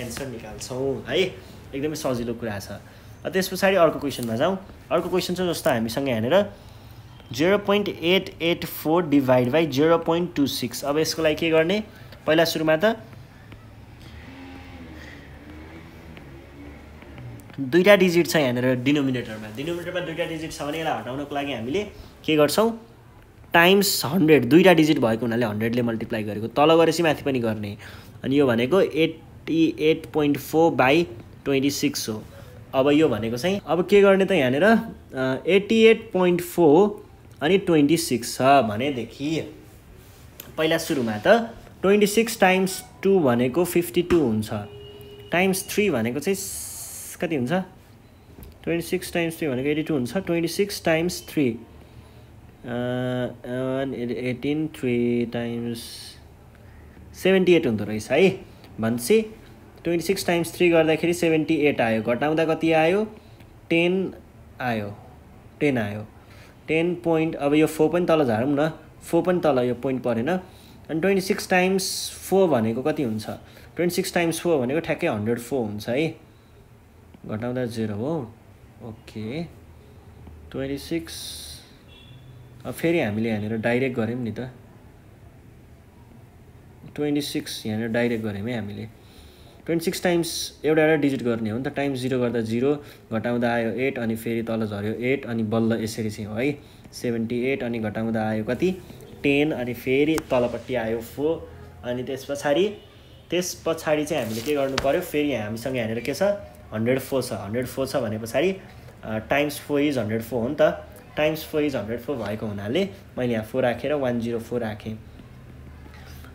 एन्सर निकाल्छौँ है एकदमै सजिलो कुरा छ त्यस पछाडि अर्को क्वेसनमा जाउँ अर्को क्वेसन छ जस्तो हामीसँग यहाँनिर 0.884 डिभाइड बाई 0.26 अब यसको लागि के गर्ने पहिला सुरुमा त दुईटा डिजिट छ यहाँनिर डिनोमिनेटरमा दुईटा डिजिट छ भने यसलाई हटाउनको लागि हामीले के गर्छौँ टाइम्स 100 दुईटा डिजिट भएको हुनाले 100 ले मल्टिप्लाई गरेको तल गरेपछि माथि पनि गर्ने अनि यो भनेको 88.4 बाई 26 हो अब यो भनेको चाहिँ अब के गर्ने त यहाँनिर 88.4 अनि 26 छ भनेदेखि पहिला सुरुमा त 26 टाइम्स 2 भनेको 52 हुन्छ टाइम्स 3 भनेको चाहिँ कति हुन्छ 26 टाइम्स 3 भनेको 82 हुन्छ 26 टाइम्स 3 18 3 टाइम्स 78 हुँदो रहेछ है भनेपछि 26 टाइम्स 3 गर्दाखेरि 78 आयो घटाउँदा कति आयो 10 आयो 10 पोइन्ट अब यो 4 पनि तल झारौँ न 4 पनि तल यो पोइन्ट परेन अनि 26 टाइम्स 4 भनेको कति हुन्छ 26 टाइम्स 4 भनेको ठ्याक्कै 104 हुन्छ है घटाउँदा 0 हो ओके 26 अब फेरि हामीले यहाँनिर डाइरेक्ट गऱ्यौँ नि त 26 यहाँनिर डाइरेक्ट गऱ्यौँ है हामीले 26 टाइम्स एउटा डिजिट गर्ने हो नि त टाइम्स 0 गर्दा 0 घटाउँदा आयो 8 अनि फेरि तल झऱ्यो 8 अनि बल्ल यसरी चाहिँ हो है 78 अनि घटाउँदा आयो कति 10 अनि फेरि तलपट्टि आयो 4 अनि त्यस पछाडि चाहिँ हामीले के गर्नु पर्यो फेरि हामीसँग यहाँनिर के छ 104 छ 104 छ भने पछाडि टाइम्स 4 इज 104 हो नि त टाइम्स 4 इज 104 भएको हुनाले मैले यहाँ 4 राखेर 104 राखेँ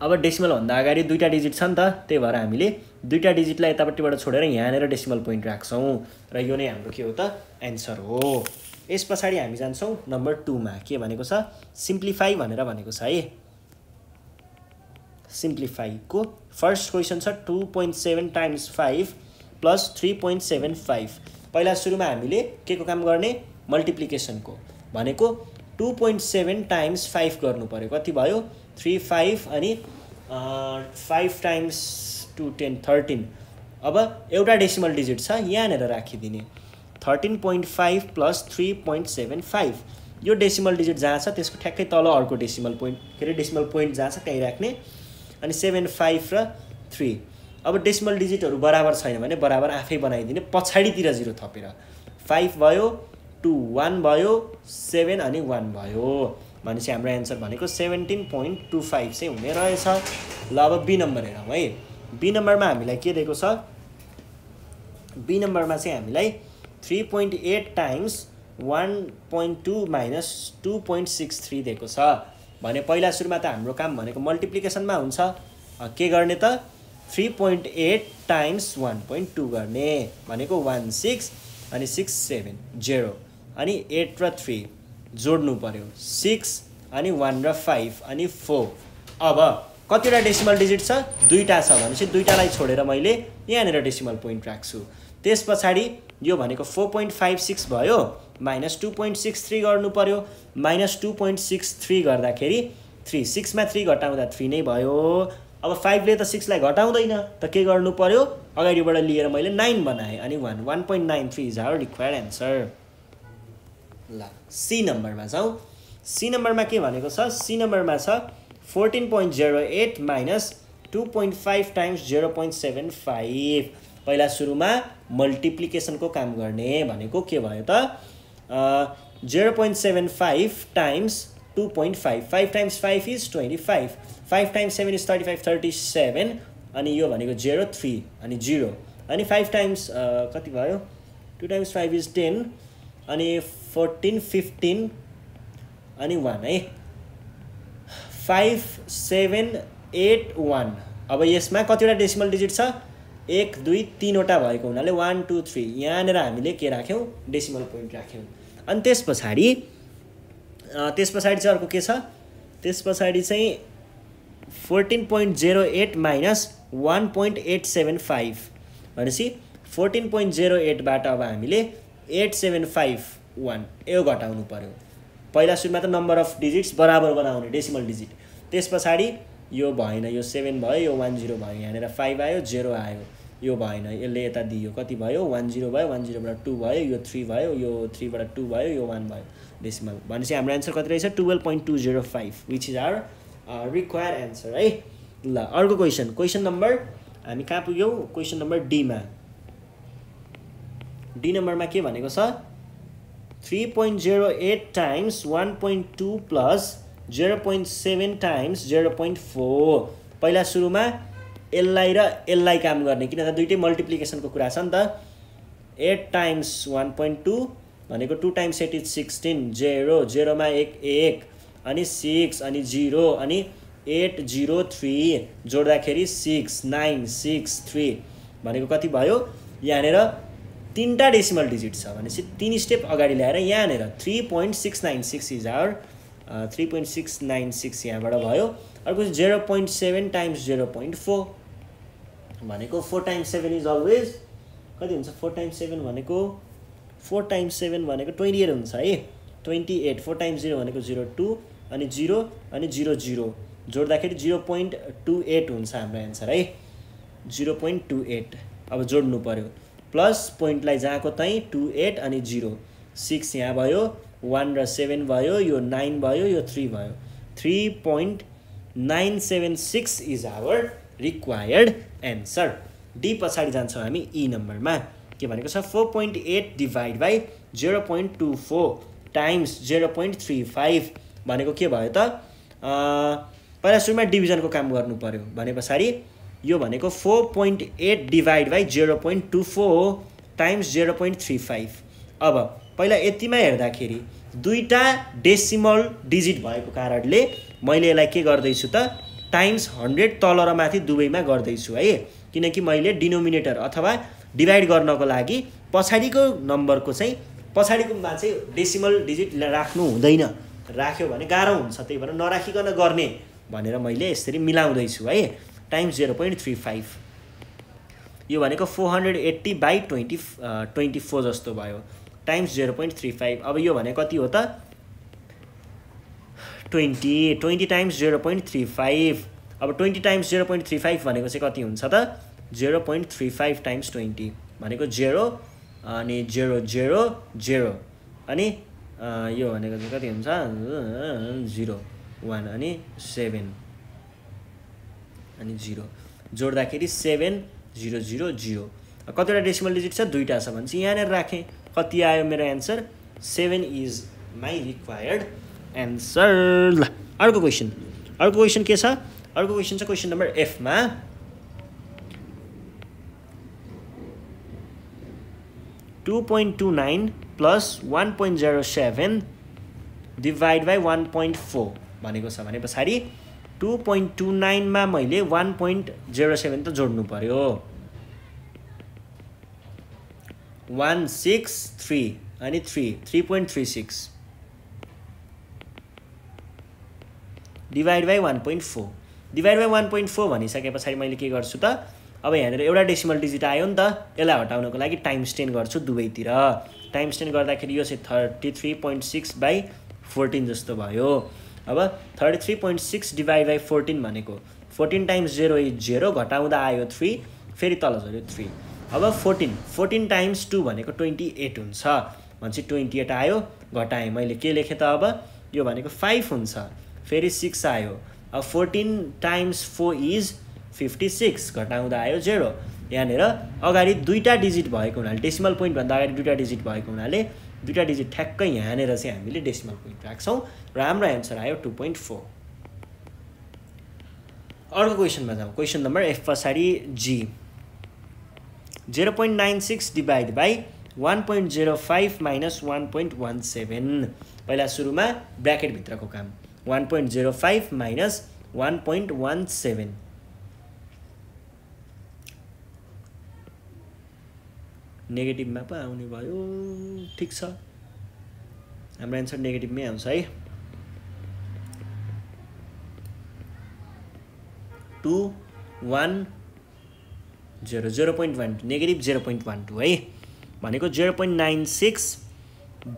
अब डेसिमलभन्दा अगाडि दुईटा डिजिट छ नि त त्यही भएर हामीले दुईटा डिजिटलाई यतापट्टिबाट छोडेर यहाँनिर डेसिमल पोइन्ट राख्छौँ र यो नै हाम्रो के हो त एन्सर हो यस पछाडि हामी जान्छौँ नम्बर 2 मा के भनेको छ सिम्प्लिफाई भनेर भनेको छ है सिम्प्लिफाईको फर्स्ट क्वेसन छ 2.7 टाइम्स 5 प्लस 3.75 पहिला सुरुमा हामीले के को काम गर्ने मल्टिप्लिकेसनको भनेको 2.7 टाइम्स 5 गर्नु पर्यो कति भयो 3 5 अनि 5 टाइम्स 2 10 13 अब एउटा डेसिमल डिजिट छ यहाँनिर राखिदिने 13.5 प्लस 3.75 यो डेसिमल डिजिट जहाँ छ त्यसको ठ्याक्कै तल अर्को डेसिमल पोइन्ट के अरे डेसिमल पोइन्ट जहाँ छ त्यहीँ राख्ने अनि 7 5 र 3 अब डेसिमल डिजिटहरू बराबर छैन भने बराबर आफै बनाइदिने पछाडितिर 0 थपेर 5 भयो 2 1 भयो 7 अनि 1 भयो भनेपछि हाम्रो एन्सर भनेको 17.25 चाहिँ हुने रहेछ ल अब बी नम्बर हेरौँ है बी नम्बरमा हामीलाई के दिएको छ बी नम्बरमा चाहिँ हामीलाई 3.8 टाइम्स 1.2 माइनस 2.63 दिएको छ भने पहिला सुरुमा त हाम्रो काम भनेको मल्टिप्लिकेसनमा हुन्छ के गर्ने त 3.8 टाइम्स 1.2 गर्ने भनेको 16 अनि 6 7 0 अनि 8 र 3 जोड्नु पर्यो 6 अनि 1 र 5 अनि 4 अब कतिवटा डेसिमल डिजिट छ दुईटा छ भनेपछि दुईटालाई छोडेर मैले यहाँनिर डेसिमल पोइन्ट राख्छु त्यस पछाडि यो भनेको 4.56 भयो माइनस 2.63 गर्नु पर्यो माइनस 2.63 गर्दाखेरि 3 6 मा 3 घटाउँदा 3 नै भयो अब 5 ले त 6 लाई घटाउँदैन त के गर्नु पर्यो अगाडिबाट लिएर मैले 9 बनाएँ अनि 1.93 इज आवर रिक्वायर्ड एन्सर ल सी नम्बरमा जाउँ सी नम्बरमा के भनेको छ सी नम्बरमा छ 14.08 माइनस 2.5 टाइम्स 0.75 पहिला सुरुमा मल्टिप्लिकेसनको काम गर्ने भनेको के भयो त 0.75 times 2.5 5 times 5 is 25 5 times 7 is 35 37 अनि यो भनेको 0 3 अनि 0 अनि 5 टाइम्स कति भयो 2 टाइम्स 5 इज 10 अनि 14 15 अनि 1 है 5781। अब यसमा कतिवटा डेसिमल डिजिट छ 1 2 3 वटा भएको हुनाले 1 2 3 यहाँनिर हामीले के राख्यौँ डेसिमल पोइन्ट राख्यौँ। अनि त्यस पछाडि चाहिँ अर्को के छ त्यस पछाडि चाहिँ 14.08 माइनस 1.875 भनेपछि 14.08 बाट अब हामीले 8751 यो घटाउनु पर्यो। पहिला सुरुमा त नम्बर अफ डिजिट्स बराबर बनाउने डेसिमल डिजिट, त्यस पछाडि यो भएन यो 7 भयो यो 10 भयो यहाँनिर 5 आयो 0 आयो यो भएन यसले यता दियो कति भयो 10 भयो 10 बाट 2 भयो यो 3 भयो यो 3 बाट 2 भयो यो 1 भयो डेसिमल भनेपछि हाम्रो आन्सर कति रहेछ 12.205 which is our required answer है। ल अर्को क्वेसन नम्बर हामी कहाँ पुग्यौँ क्वेसन नम्बर डी मा। डी नम्बरमा के भनेको छ 3.08 टाइम्स 1.2 प्लस 0.7 टाइम्स 0.4। पहिला सुरुमा एललाई र एललाई काम गर्ने किन त दुईटै मल्टिप्लिकेसनको कुरा छ नि त। 8 टाइम्स 1.2 भनेको 2 टाइम्स 8 इज 16 0 0 मा 1 1 अनि 6 अनि 0 अनि 803 जोड्दाखेरि 6963 भनेको कति भयो यहाँनिर तीनटा डेसिमल डिजिट छ भनेपछि 3 स्टेप अगाडि ल्याएर यहाँनिर 3.696 इज आवर 3.696 यहाँबाट भयो। अर्को 0.7 टाइम्स 0.4 भनेको 4 टाइम्स 7 इज अलवेज कति हुन्छ 4 टाइम्स 7 भनेको 4 टाइम्स 7 भनेको 28 हुन्छ है 28 4 टाइम्स 0 भनेको 02 अनि 0 अनि 00 जोड्दाखेरि 0.28 हुन्छ हाम्रो आन्सर है 0.28। अब जोड्नु पर्यो प्लस पोइन्टलाई जहाँको त्यहीँ 28 अनि 0 6 यहाँ भयो 1 र 7 भयो यो 9 भयो यो 3 भयो 3.976 is our required answer. D पछाडि जान्छौँ हामी ई नम्बरमा के भनेको छ 4.8 डिभाइड बाई 0.24 टाइम्स 0.35 भनेको के भयो त पहिला सुरुमा डिभिजनको काम गर्नु पर्यो भने पछाडि यो भनेको 4.8 डिभाइड बाई 0.24 टाइम्स 0.35। अब पहिला यतिमा हेर्दाखेरि दुईटा डेसिमल डिजिट भएको कारणले मैले यसलाई के गर्दैछु त टाइम्स 100 तल र माथि दुवैमा गर्दैछु है किनकि मैले डिनोमिनेटर अथवा डिभाइड गर्नको लागि पछाडिको नम्बरको चाहिँ पछाडिकोमा चाहिँ डेसिमल डिजिट राख्नु हुँदैन राख्यो भने गाह्रो हुन्छ त्यही भएर नराखिकन गर्ने भनेर मैले यसरी मिलाउँदैछु है टाइम्स 0.35 यो भनेको 480 बाई 24 जस्तो भयो टाइम्स 0.35। अब यो भने कति हो त 20 टाइम्स 0.35। अब 20 टाइम्स 0.35 भनेको चाहिँ कति हुन्छ त 0.35 टाइम्स 20 भनेको 0 अनि 0 0 0 अनि यो भनेको चाहिँ कति हुन्छ 0 1 अनि 7 अनि 0 जोड्दाखेरि 7 0 0 0। कतिवटा डेसिमल डिजिट छ दुईटा छ भने चाहिँ यहाँनिर राखेँ कति आयो मेरो answer 7 is my required answer. ल अर्को क्वेसन के छ अर्को क्वेसन छ क्वेसन नम्बर एफमा 2.29 प्लस 1.07 डिभाइड बाई 1.4 भनेको छ भने पछाडि 2.29 मा मैले 1.07 त जोड्नु पर्यो 163 अनि 3.36 डिभाइड बाई 1.4 डिभाइड बाई 1.4 भनिसके पछाडि मैले के गर्छु त अब यहाँनिर एउटा डेसिमल डिजिट आयो नि त यसलाई हटाउनको लागि टाइम्स 10 गर्छु दुवैतिर टाइम्स 10 गर्दाखेरि यो चाहिँ 33.6 बाई 14 जस्तो भयो। अब 33.6 डिभाइड बाई 14 भनेको 14 टाइम्स 0 इज 0 घटाउँदा आयो 3 फेरि तल झऱ्यो 3। अब 14 टाइम्स 2 भनेको 28 हुन्छ भनेपछि 28 आयो घटाएँ मैले के लेखेँ त अब यो भनेको 5 हुन्छ फेरि 6 आयो। अब 14 टाइम्स 4 इज 56 घटाउँदा आयो 0 यहाँनिर अगाडि दुईटा डिजिट भएको हुनाले डेसिमल पोइन्ट भन्दा अगाडि दुईटा डिजिट भएको हुनाले दुईटा डिजिट ठ्याक्कै यहाँनिर चाहिँ हामीले डेसिमल पोइन्ट राख्छौँ र हाम्रो एन्सर आयो 2.4। अर्को क्वेसनमा जाउँ क्वेसन नम्बर एफ पछाडि जी 0.96 डिभाइड बाई 1.05 माइनस 1.17 पहिला सुरुमा ब्र्याकेटभित्रको काम 1.05 minus 1.17 नेगेटिभमा पो आउने भयो ठीक छ हाम्रो आन्सर नेगेटिभमै आउँछ है 2 1 0 0.1 नेगेटिभ 0.12 है भनेको 0.96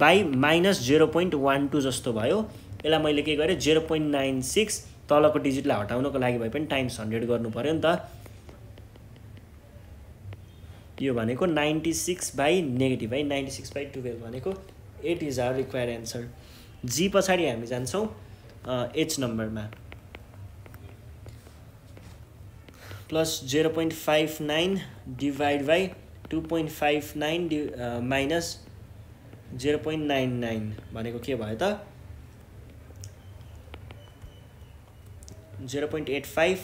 बाई माइनस 0.12 जस्तो भयो यसलाई मैले के गरेँ 0.96 तलको डिजिटलाई हटाउनको लागि भए पनि टाइम्स 100 गर्नु पर्यो नि त यो भनेको 96 बाई नेगेटिभ है 96 बाई 12 भनेको 8 इज आवर रिक्वायर्ड एन्सर जी पछाडि हामी जान्छौँ एच नम्बरमा प्लस 0.59 डिभाइड बाई 2.59 माइनस 0.99 भनेको के भयो त 0.85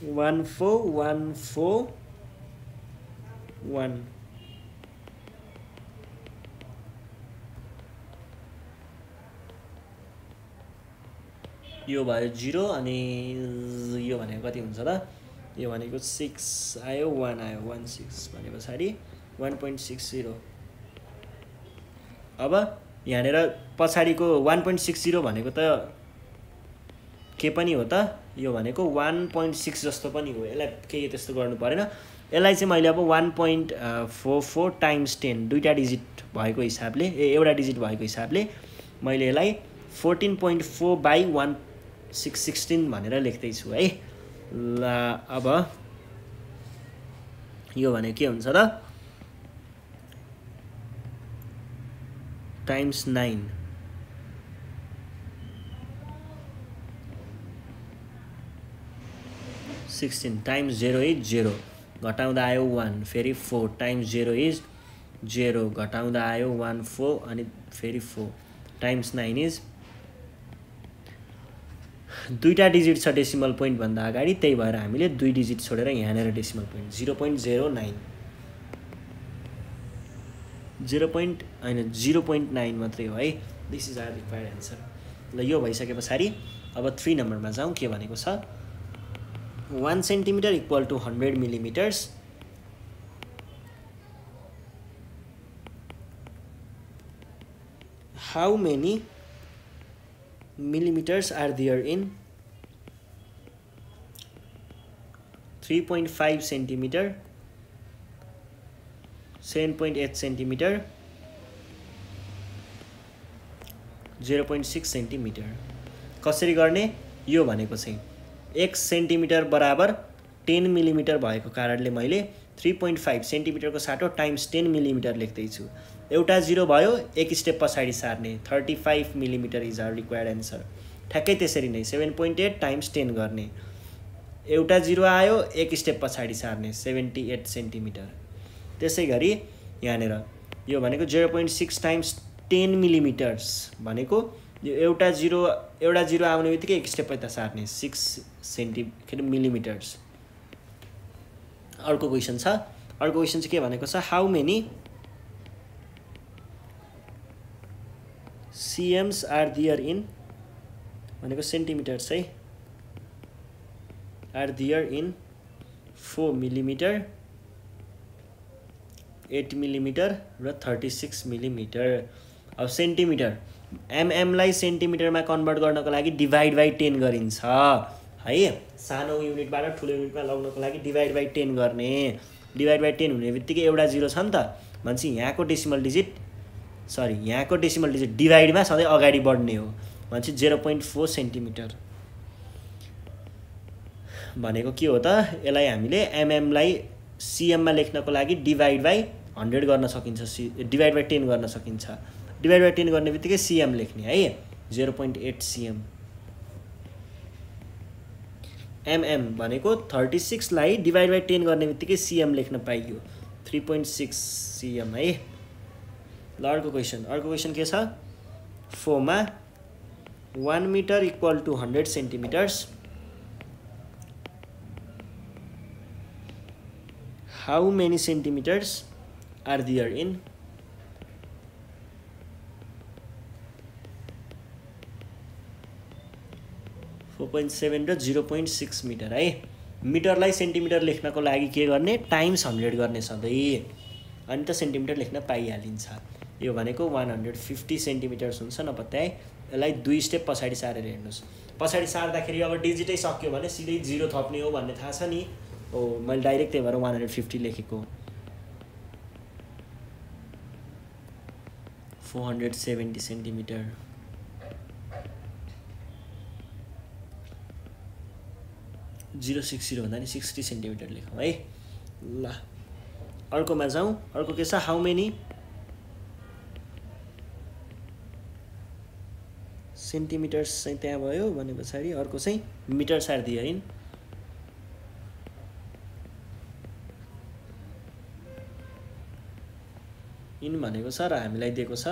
14141 यो भयो 0 अनि यो भनेको कति हुन्छ त यो भनेको 6 आयो 1 आयो 16 भने पछाडि 1.60 अब यहाँनिर पछाडिको 1.60 भनेको त के पनि हो त यो भनेको 1.6 जस्तो पनि हो यसलाई केही त्यस्तो गर्नु परेन यसलाई चाहिँ मैले अब 1.44 टाइम्स 10 दुईटा डिजिट भएको हिसाबले एउटा डिजिट भएको हिसाबले मैले यसलाई 14.4 बाई 16 भनेर लेख्दैछु है ल अब यो भने के हुन्छ त टाइम्स 9 16 टाइम्स 0 इज 0 घटाउँदा आयो 1 फेरि 4 टाइम्स 0 इज 0 घटाउँदा आयो 1 4 अनि फेरि 4 टाइम्स 9 इज दुईटा डिजिट छ डेसिमल पोइन्ट भन्दा अगाडि त्यही भएर हामीले दुई डिजिट छोडेर यहाँनेर डेसिमल पोइन्ट 0.09 0.9 मात्रै हो है this is our required answer ल यो भइसके पछाडि अब 3 नम्बरमा जाउँ के भनेको छ 1 centimetre equal to 100 millimetres how many millimeters are there in 3.5 centimeter 7.8 centimeter 0.6 centimeter कसरी गर्ने यो भनेको चाहिँ 1 सेन्टिमिटर बराबर 10 मिलिमिटर भएको कारणले मैले 3.5 सेन्टिमिटरको साटो टाइम्स 10 मिलिमिटर लेख्दैछु एउटा 0 भयो एक स्टेप पछाडि सार्ने 35 millimetre is our required answer ठ्याक्कै त्यसरी नै 7.8 टाइम्स 10 गर्ने एउटा 0 आयो एक स्टेप पछाडि सार्ने 78 सेन्टिमिटर त्यसै गरी यहाँनिर यो भनेको 0.6 टाइम्स 10 मिलिमिटर्स भनेको यो एउटा 0 आउने बित्तिकै एक स्टेप यता सार्ने 6 मिलिमिटर्स अर्को क्वेसन छ अर्को क्वेसन चाहिँ के भनेको छ how many CMs are there in भनेको सेन्टिमिटर्स है are there in 4 millimetre 8 millimetre र 36 मिलिमिटर अब सेन्टिमिटर लाई सेन्टिमिटरमा कन्भर्ट गर्नको लागि डिभाइड बाई 10 गरिन्छ है सानो युनिटबाट ठुलो युनिटमा लग्नको लागि डिभाइड बाई 10 गर्ने डिभाइड बाई 10 हुने बित्तिकै एउटा 0 छ नि त भनेपछि यहाँको डेसिमल डिजिट डिभाइडमा सधैँ अगाडि बढ्ने हो भनेपछि 0.4 सेन्टिमिटर भनेको के हो त यसलाई हामीले लाई CMमा लेख्नको लागि डिभाइड बाई 100 गर्न सकिन्छ डिभाइड बाई 10 गर्न सकिन्छ डिभाइड बाई 10 गर्ने बित्तिकै CM लेख्ने है 0.8 CM भनेको 36 लाई डिभाइड बाई 10 गर्ने बित्तिकै CM लेख्न पाइयो 3.6 CM है ल अर्को क्वेसन के छ 4 मा 1 metre equal to 100 centimetres how many centimetres are there in 4.7 र 0.6 मिटर है। मिटरलाई सेन्टिमिटर लेख्नको लागि के गर्ने टाइम्स 100 गर्ने सधैँ, अनि त सेन्टिमिटर लेख्न पाइहालिन्छ। यो भनेको 150 सेन्टिमिटर्स हुन्छ नपत्याए। यसलाई 2 स्टेप पछाडि सारेर हेर्नुहोस्। पछाडि सार्दाखेरि अब डिजिटै सक्यो भने सिधै 0 थप्ने हो भन्ने थाहा छ नि। हो मैले डाइरेक्ट त्यही भएर 150 लेखेको। 470 सेन्टिमिटर। जिरो 60 भन्दा नि 60 सेन्टिमिटर लेखौँ है। ल अर्कोमा जाउँ। अर्को के छ, हाउ मेनी सेन्टिमिटर्स चाहिँ त्यहाँ भयो भने पछाडि अर्को चाहिँ मिटर सारिदियो है। इन भनेको छ र हामीलाई दिएको छ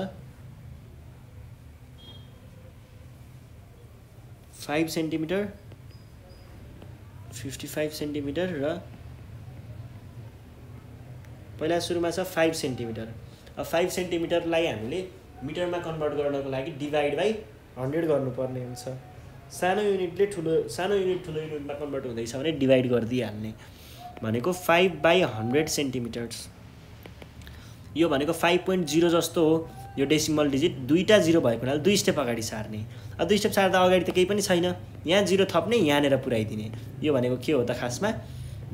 5 सेन्टिमिटर, 55 सेन्टिमिटर र पहिला सुरुमा छ 5 सेन्टिमिटर। अब 5 सेन्टिमिटरलाई हामीले मिटरमा कन्भर्ट गर्नको लागि डिभाइड बाई 100 गर्नुपर्ने हुन्छ। सानो युनिटले सानो युनिट ठुलो युनिटमा कन्भर्ट हुँदैछ भने डिभाइड गरिदिइहाल्ने। भनेको 5/100 सेन्टिमिटर्स। यो भनेको 5.0 जस्तो हो यो डेसिमल डिजिट। दुईटा 0 भएको हुनाले 2 स्टेप अगाडि सार्ने। अब 2 स्टेप सार्दा अगाडि त केही पनि छैन, यहाँ 0 थप्ने, यहाँनिर पुऱ्याइदिने। यो भनेको के हो त खासमा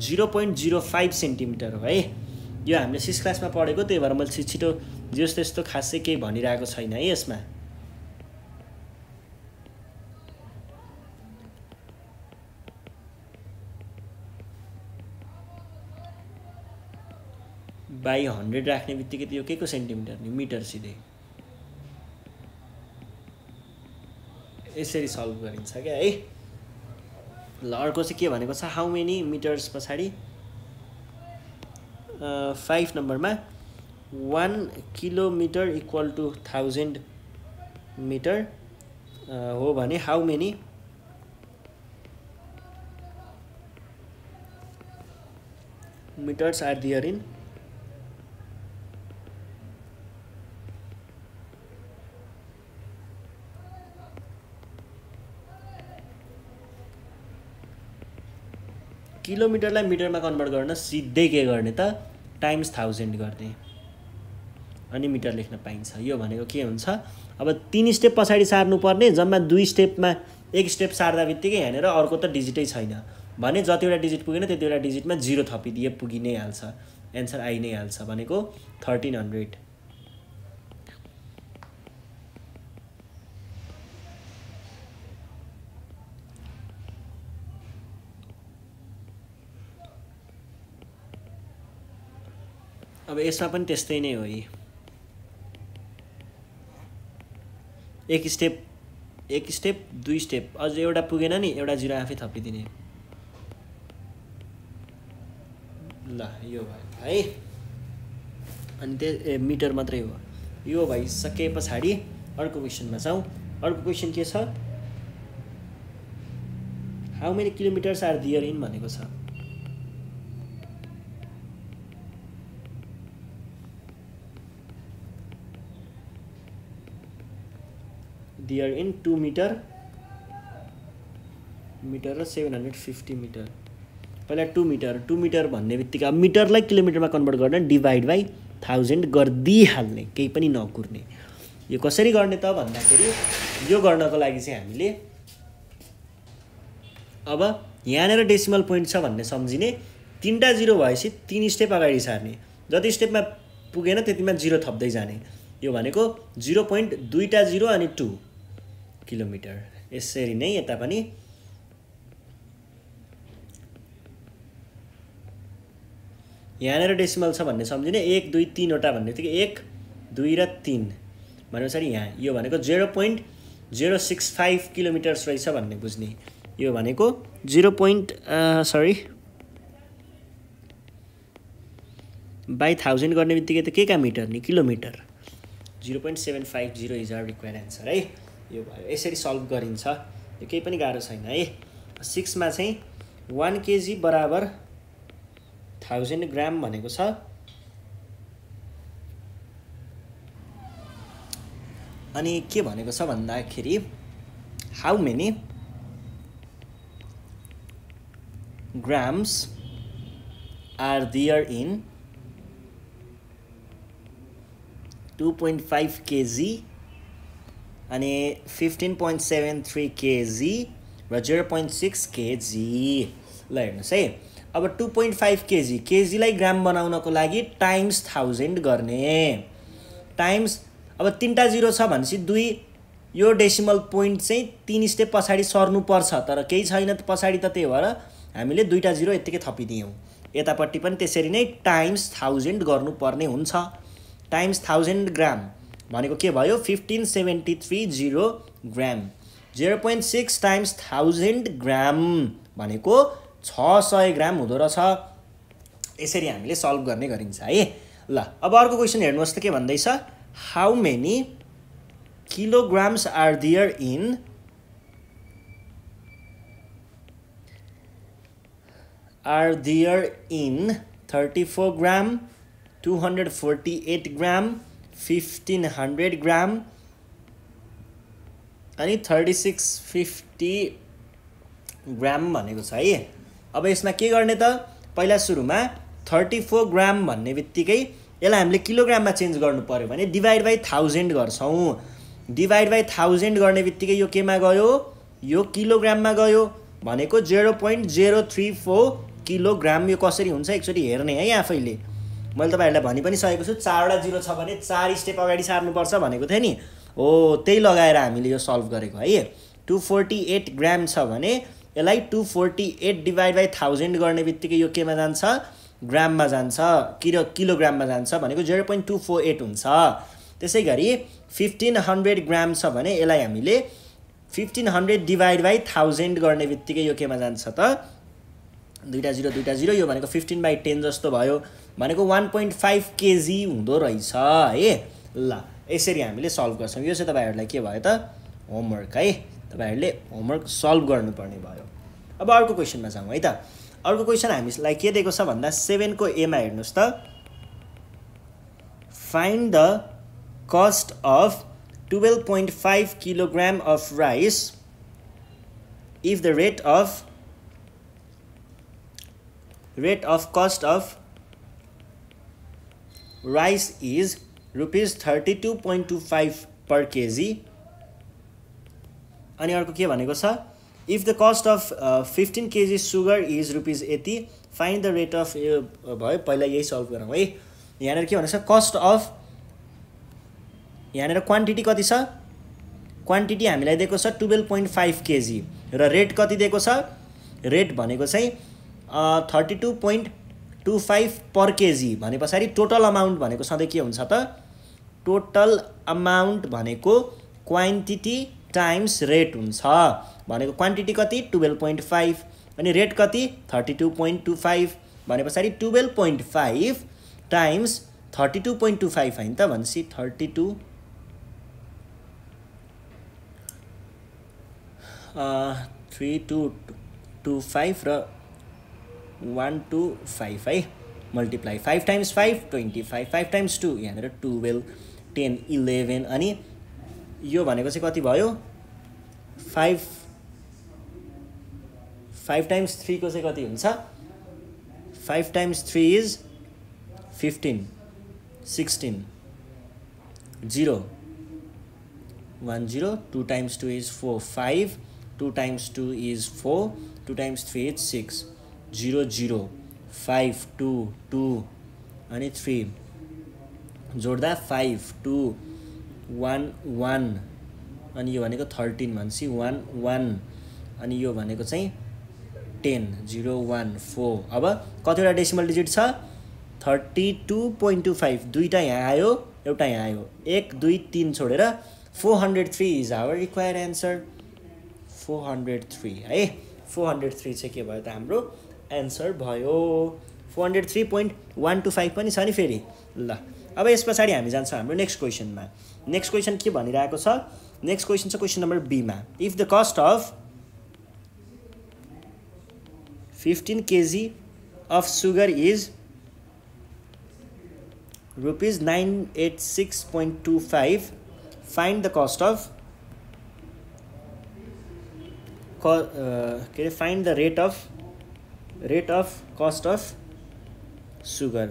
0.05 सेन्टिमिटर हो है। यो हामीले 6 क्लासमा पढेको, त्यही भएर मैले छिटो जस्तो त्यस्तो खासै केही भनिरहेको छैन है यसमा। बाई 100 राख्ने बित्तिकै त्यो के को सेन्टिमिटर नि मिटर सिधै। यसरी सल्भ गरिन्छ क्या है। ल अर्को चाहिँ के भनेको छ, हाउ मेनी मिटर्स पछाडि 5 नम्बरमा 1 किलोमिटर इक्वल टु 1000 मिटर हो भने how many metres are there in किलोमिटरलाई मिटरमा कन्भर्ट गर्न सिधै के गर्ने त टाइम्स 1000 गर्ने अनि मिटर लेख्न पाइन्छ। यो भनेको के हुन्छ, अब 3 स्टेप पछाडि सार्नुपर्ने, जम्मा 2 स्टेपमा 1 स्टेप सार्दा बित्तिकै यहाँनिर अर्को त डिजिटै छैन भने जतिवटा डिजिट पुगेन त्यतिवटा डिजिटमा 0 थपिदिए पुगि नै हाल्छ, एन्सर आइ नै हाल्छ। भनेको 1300। अब यसमा पनि त्यस्तै नै हो। एक स्टेप 2 स्टेप अझ एउटा पुगेन नि, एउटा 0 आफै थपिदिने। ल यो भयो है। अनि त्यो मिटर मात्रै हो। यो भइसके पछाडि अर्को क्वेसनमा जाउँ। अर्को क्वेसन के छ, how many kilometres are there in भनेको छ। देयर इन 2 मिटर र 750 मिटर। पहिला 2 मिटर भन्ने बित्तिकै अब मिटरलाई किलोमिटरमा कन्भर्ट गर्न डिभाइड बाई 1000 गरिदिइहाल्ने, केही पनि नकुर्ने। यो कसरी गर्ने त भन्दाखेरि यो गर्नको लागि चाहिँ हामीले अब यहाँनिर डेसिमल पोइन्ट छ भन्ने सम्झिने। 3टा 0 भएपछि 3 स्टेप अगाडि सार्ने, जति स्टेपमा पुगेन त्यतिमा 0 थप्दै जाने। यो भनेको 0.2टा 0 अनि 2 किलोमिटर। यसरी नै यता पनि यहाँनिर डेसिमल छ भन्ने सम्झिने। 1 2 3 वटा भन्ने बित्तिकै 1 2 र 3 भनेपछि यहाँ यो भनेको 0.065 किलोमिटर्स रहेछ भन्ने बुझ्ने। यो भनेको बाई 1000 गर्ने बित्तिकै त के का मिटर नि kilometre. 0.750 is our required answer है। यो भयो। यसरी सल्भ गरिन्छ, यो केही पनि गाह्रो छैन है। 6 मा चाहिँ 1 केजी बराबर 1000 ग्राम भनेको छ। अनि के भनेको छ भन्दाखेरि how many grams are there in 2.5 kg अनि 15.73 kg र 0.6 kg। ल हेर्नुहोस् है, अब 2.5 kg केजीलाई ग्राम बनाउनको लागि टाइम्स 1000 गर्ने, टाइम्स अब तीनटा जिरो छ भनेपछि 2 यो डेसिमल पोइन्ट चाहिँ 3 स्टेप पछाडि सर्नुपर्छ, तर केही छैन पछाडि त, त्यही भएर हामीले दुईटा जिरो यत्तिकै थपिदियौँ। यतापट्टि पनि त्यसरी नै टाइम्स 1000 गर्नुपर्ने हुन्छ। टाइम्स 1000 ग्राम भनेको के भयो 1573 ग्राम। 0.6 टाइम्स 1000 ग्राम भनेको 600 ग्राम हुँदो रहेछ। यसरी हामीले सल्भ गर्ने गरिन्छ है। ल अब अर्को क्वेसन हेर्नुहोस् त के भन्दैछ, how many kilograms are there in 34 gram, 248 gram, 1500 gram अनि 3650 ग्राम भनेको छ है। अब यसमा के गर्ने त, पहिला सुरुमा 34 ग्राम भन्ने बित्तिकै यसलाई हामीले किलोग्राममा चेन्ज गर्नु पर्यो भने डिभाइड बाई 1000 गर्छौँ। डिभाइड बाई 1000 गर्ने बित्तिकै यो केमा गयो, यो किलोग्राममा गयो भनेको 0.034 किलोग्राम। यो कसरी हुन्छ एकचोटि हेर्ने है आफैले। मैले तपाईहरुलाई भनि पनि सकेको छु 4 वटा जिरो छ भने 4 स्टेप अगाडि सार्नुपर्छ भनेको थिएँ नि, हो त्यही लगाएर हामीले यो सल्भ गरेको है। 248 ग्राम छ भने यसलाई 248 डिभाइड बाई 1000 गर्ने बित्तिकै यो केमा जान्छ, ग्राममा जान्छ, किलोग्राममा जान्छ भनेको 0.248 हुन्छ। त्यसै गरी 1500 ग्राम छ भने यसलाई हामीले 1500 डिभाइड बाई 1000 गर्ने बित्तिकै यो केमा जान्छ त, दुईटा जिरो यो भनेको 15/10 जस्तो भयो भनेको 1.5 केजी हुँदो रहेछ है। ल यसरी हामीले सल्भ गर्छौँ। यो चाहिँ तपाईहरुलाई के भयो त, होमवर्क है, तपाईहरुले होमवर्क सल्भ गर्नुपर्ने भयो। अब अर्को क्वेसनमा जाउँ है त। अर्को क्वेसन हामीलाई के दिएको छ भन्दा 7 को ए मा हेर्नुस् त, find the cost of 12.5 kilogram of rice if the rate of cost of rice is rupees 32.25 per kg। अनि अर्को के भनेको छ, if the cost of 15 kg sugar is rupees 80 find the rate of, भयो पहिला यही सल्भ गरौँ है। यहाँनिर के भनेको छ, कस्ट अफ, यहाँनिर क्वान्टिटी कति छ, क्वान्टिटी हामीलाई दिएको छ 12.5 केजी र रेट कति दिएको छ, रेट भनेको चाहिँ 32.25 पर केजी भने पछाडि टोटल अमाउन्ट भनेको सधैँ के हुन्छ त, टोटल अमाउन्ट भनेको क्वान्टिटी टाइम्स रेट हुन्छ। भनेको क्वान्टिटी कति 12.5 अनि रेट कति 32.25 भने पछाडि 12.5 टाइम्स 32.25 हैन त, भनेपछि 3225 र 125 है, मल्टिप्लाई 5 टाइम्स 5 25, 5 टाइम्स 2 यहाँनिर 12 10 11 अनि यो भनेको चाहिँ कति भयो 5 टाइम्स 3 को चाहिँ कति हुन्छ, 5 times 3 is 15 16 0 1 0, 2 times 2 is 4 5, 2 times 2 is 4, 2 times 3 is 6 0 0 5 2 2 अनि 3 जोड्दा 5 2 1 1 अनि यो भनेको 13 भनेपछि 1 1 अनि यो भनेको चाहिँ 10 0 1 4। अब कतिवटा डेसिमल डिजिट छ 32.25, दुईटा यहाँ आयो एउटा यहाँ आयो, 1 2 3 छोडेर 403 इज आवर रिक्वायर्ड एन्सर। 403 है, 403 चाहिँ के भयो त हाम्रो एन्सर भयो। 403.125 पनि छ नि फेरि। ल अब यस पछाडि हामी जान्छौँ हाम्रो नेक्स्ट क्वेसनमा। नेक्स्ट क्वेसन के भनिरहेको छ, नेक्स्ट क्वेसन छ क्वेसन नम्बर बी मा, if the cost of 15 kg of sugar is rupees 986.25 find the cost of find the rate of rate of cost of sugar.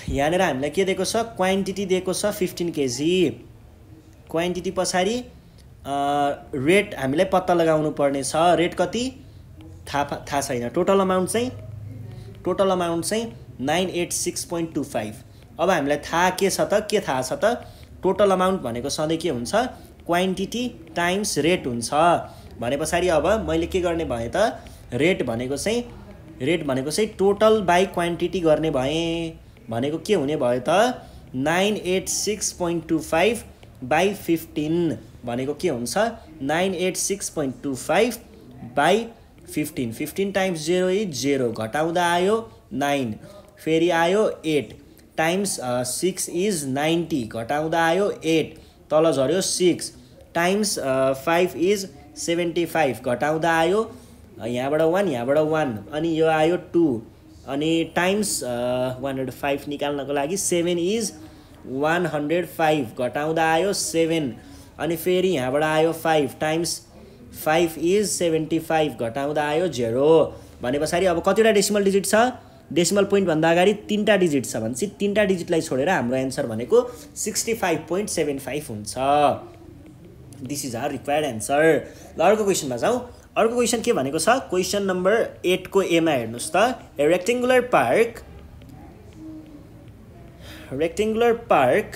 यहाँनिर हामीलाई के दिएको छ, क्वान्टिटी दिएको छ 15 केजी। क्वान्टिटी पछाडि रेट हामीलाई पत्ता लगाउनु पर्ने छ। रेट कति थाहा छैन। टोटल अमाउन्ट चाहिँ 986.25। अब हामीलाई थाहा के छ त, के थाहा छ त, टोटल अमाउन्ट भनेको सधैँ के हुन्छ, क्वान्टिटी टाइम्स रेट हुन्छ भने पछाडि अब मैले के गर्ने भएँ त, रेट भनेको चाहिँ टोटल बाई क्वान्टिटी गर्ने भएँ भनेको के हुने भयो त, 986.25 बाई 15 भनेको के हुन्छ, 986.25 बाई 15। 15 टाइम्स 0 इज 0, घटाउँदा आयो 9, फेरि आयो 8 टाइम्स 6 इज 90, घटाउँदा आयो 8, तल झऱ्यो 6 टाइम्स 5 इज 75, घटाउँदा आयो यहाँबाट 1 यहाँबाट 1, अनि यो आयो 2, अनि टाइम्स 105 निकाल्नको लागि 7 इज 105, घटाउँदा आयो 7, अनि फेरि यहाँबाट आयो 5 टाइम्स 5 इज 75, घटाउँदा आयो 0 भने पछाडि अब कतिवटा डेसिमल डिजिट छ, डेसिमल पोइन्ट भन्दा अगाडि 3टा डिजिट छ भने चाहिँ 3टा डिजिटलाई छोडेर हाम्रो एन्सर भनेको 65.75 हुन्छ। This is our required answer. ल अर्को क्वेसनमा जाउँ। अर्को क्वेसन के भनेको छ, क्वेसन नम्बर 8 को एमा हेर्नुहोस् त। A rectangular park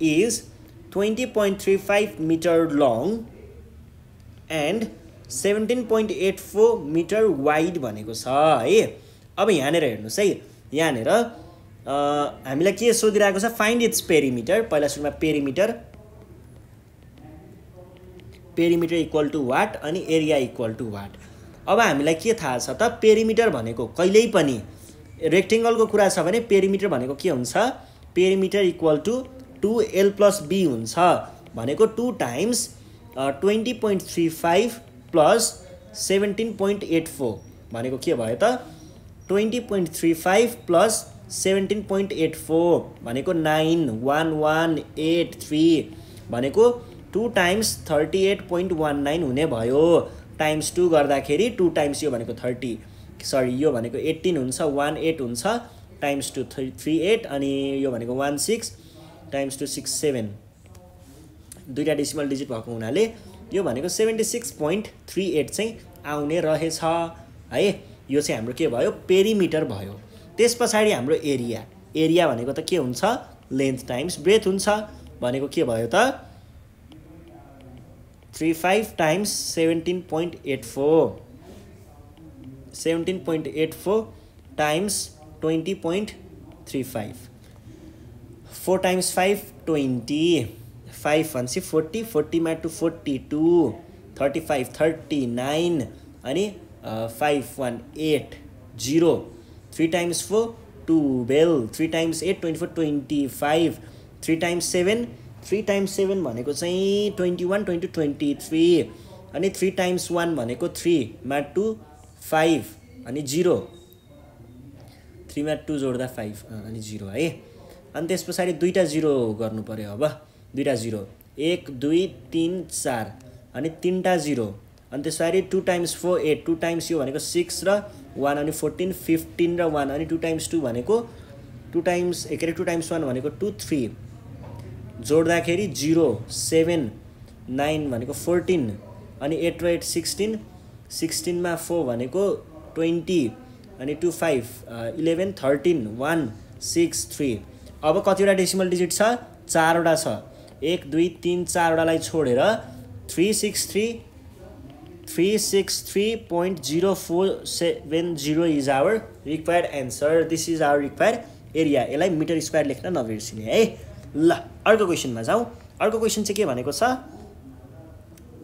is 20.35 metre long and 17.84 metre wide भनेको छ है। अब यहाँनिर हेर्नुहोस् है, यहाँनिर हामीलाई के सोधिरहेको छ, फाइन्ड इट्स पेरिमिटर। पहिला सुरुमा पेरिमिटर इक्वल टु वाट अनि एरिया इक्वल टु वाट। अब हामीलाई के थाहा छ त, पेरिमिटर भनेको कहिल्यै पनि रेक्टेङ्गलको कुरा छ भने पेरिमिटर भनेको के हुन्छ, perimeter equal to 2L + B हुन्छ भनेको 2 टाइम्स 20.35 प्लस 17.84 भनेको के भयो त, 20.35 प्लस 17.84 भनेको 91183 भनेको 2 टाइम्स 38.19 हुने भयो। टाइम्स 2 गर्दाखेरि 2 टाइम्स यो भनेको 30, सरी यो भनेको 18 हुन्छ, 18 हुन्छ, टाइम्स 2 38, अनि यो भनेको 16 टाइम्स 2 67, दुईटा डेसिमल डिजिट भएको हुनाले यो भनेको 76.38 चाहिँ आउने रहेछ है। यो चाहिँ हाम्रो के भयो, पेरिमिटर भयो। त्यस पछाडि हाम्रो एरिया भनेको त के हुन्छ, लेन्थ टाइम्स ब्रेथ हुन्छ भनेको के भयो त, 35 टाइम्स 17.84 टाइम्स 20.35, 4 टाइम्स 5 20, 5 भनेपछि 40, 40 मा 2 42, 35 39, अनि 5 1 8 0, 3 टाइम्स 4 12, 3 टाइम्स 8 24 25, 3 टाइम्स 7 भनेको चाहिँ 21 22 23, अनि 3 टाइम्स 1 भनेको 3 मा 2 5 अनि 0, 3 मा 2 जोड्दा 5 अनि 0 है। अनि त्यस पछाडि दुईटा 0 गर्नु पर्यो। अब दुईटा 0, 1 2 3 4 अनि 3टा 0, अनि त्यस पछाडि 2 टाइम्स 4 8, 2 टाइम्स यो भनेको 6 र 1 अनि 14 15 र 1, अनि 2 टाइम्स 2 भनेको 2 टाइम्स 1 भनेको 2 3 जोड्दाखेरि 0 7 9 भनेको 14, अनि 8 र 8 16, 16 मा 4 भनेको 20, अनि 2 5 11 13 1 6 3। अब कतिवटा डेसिमल डिजिट छ, 4वटा छ, 1 2 3 4वटालाई छोडेर 363.0470 is our required answer. This is our required area. यसलाई मिटर स्क्वायर लेख्न नबिर्सिने है। ल अर्को क्वेसनमा जाउँ। अर्को क्वेसन चाहिँ के भनेको छ,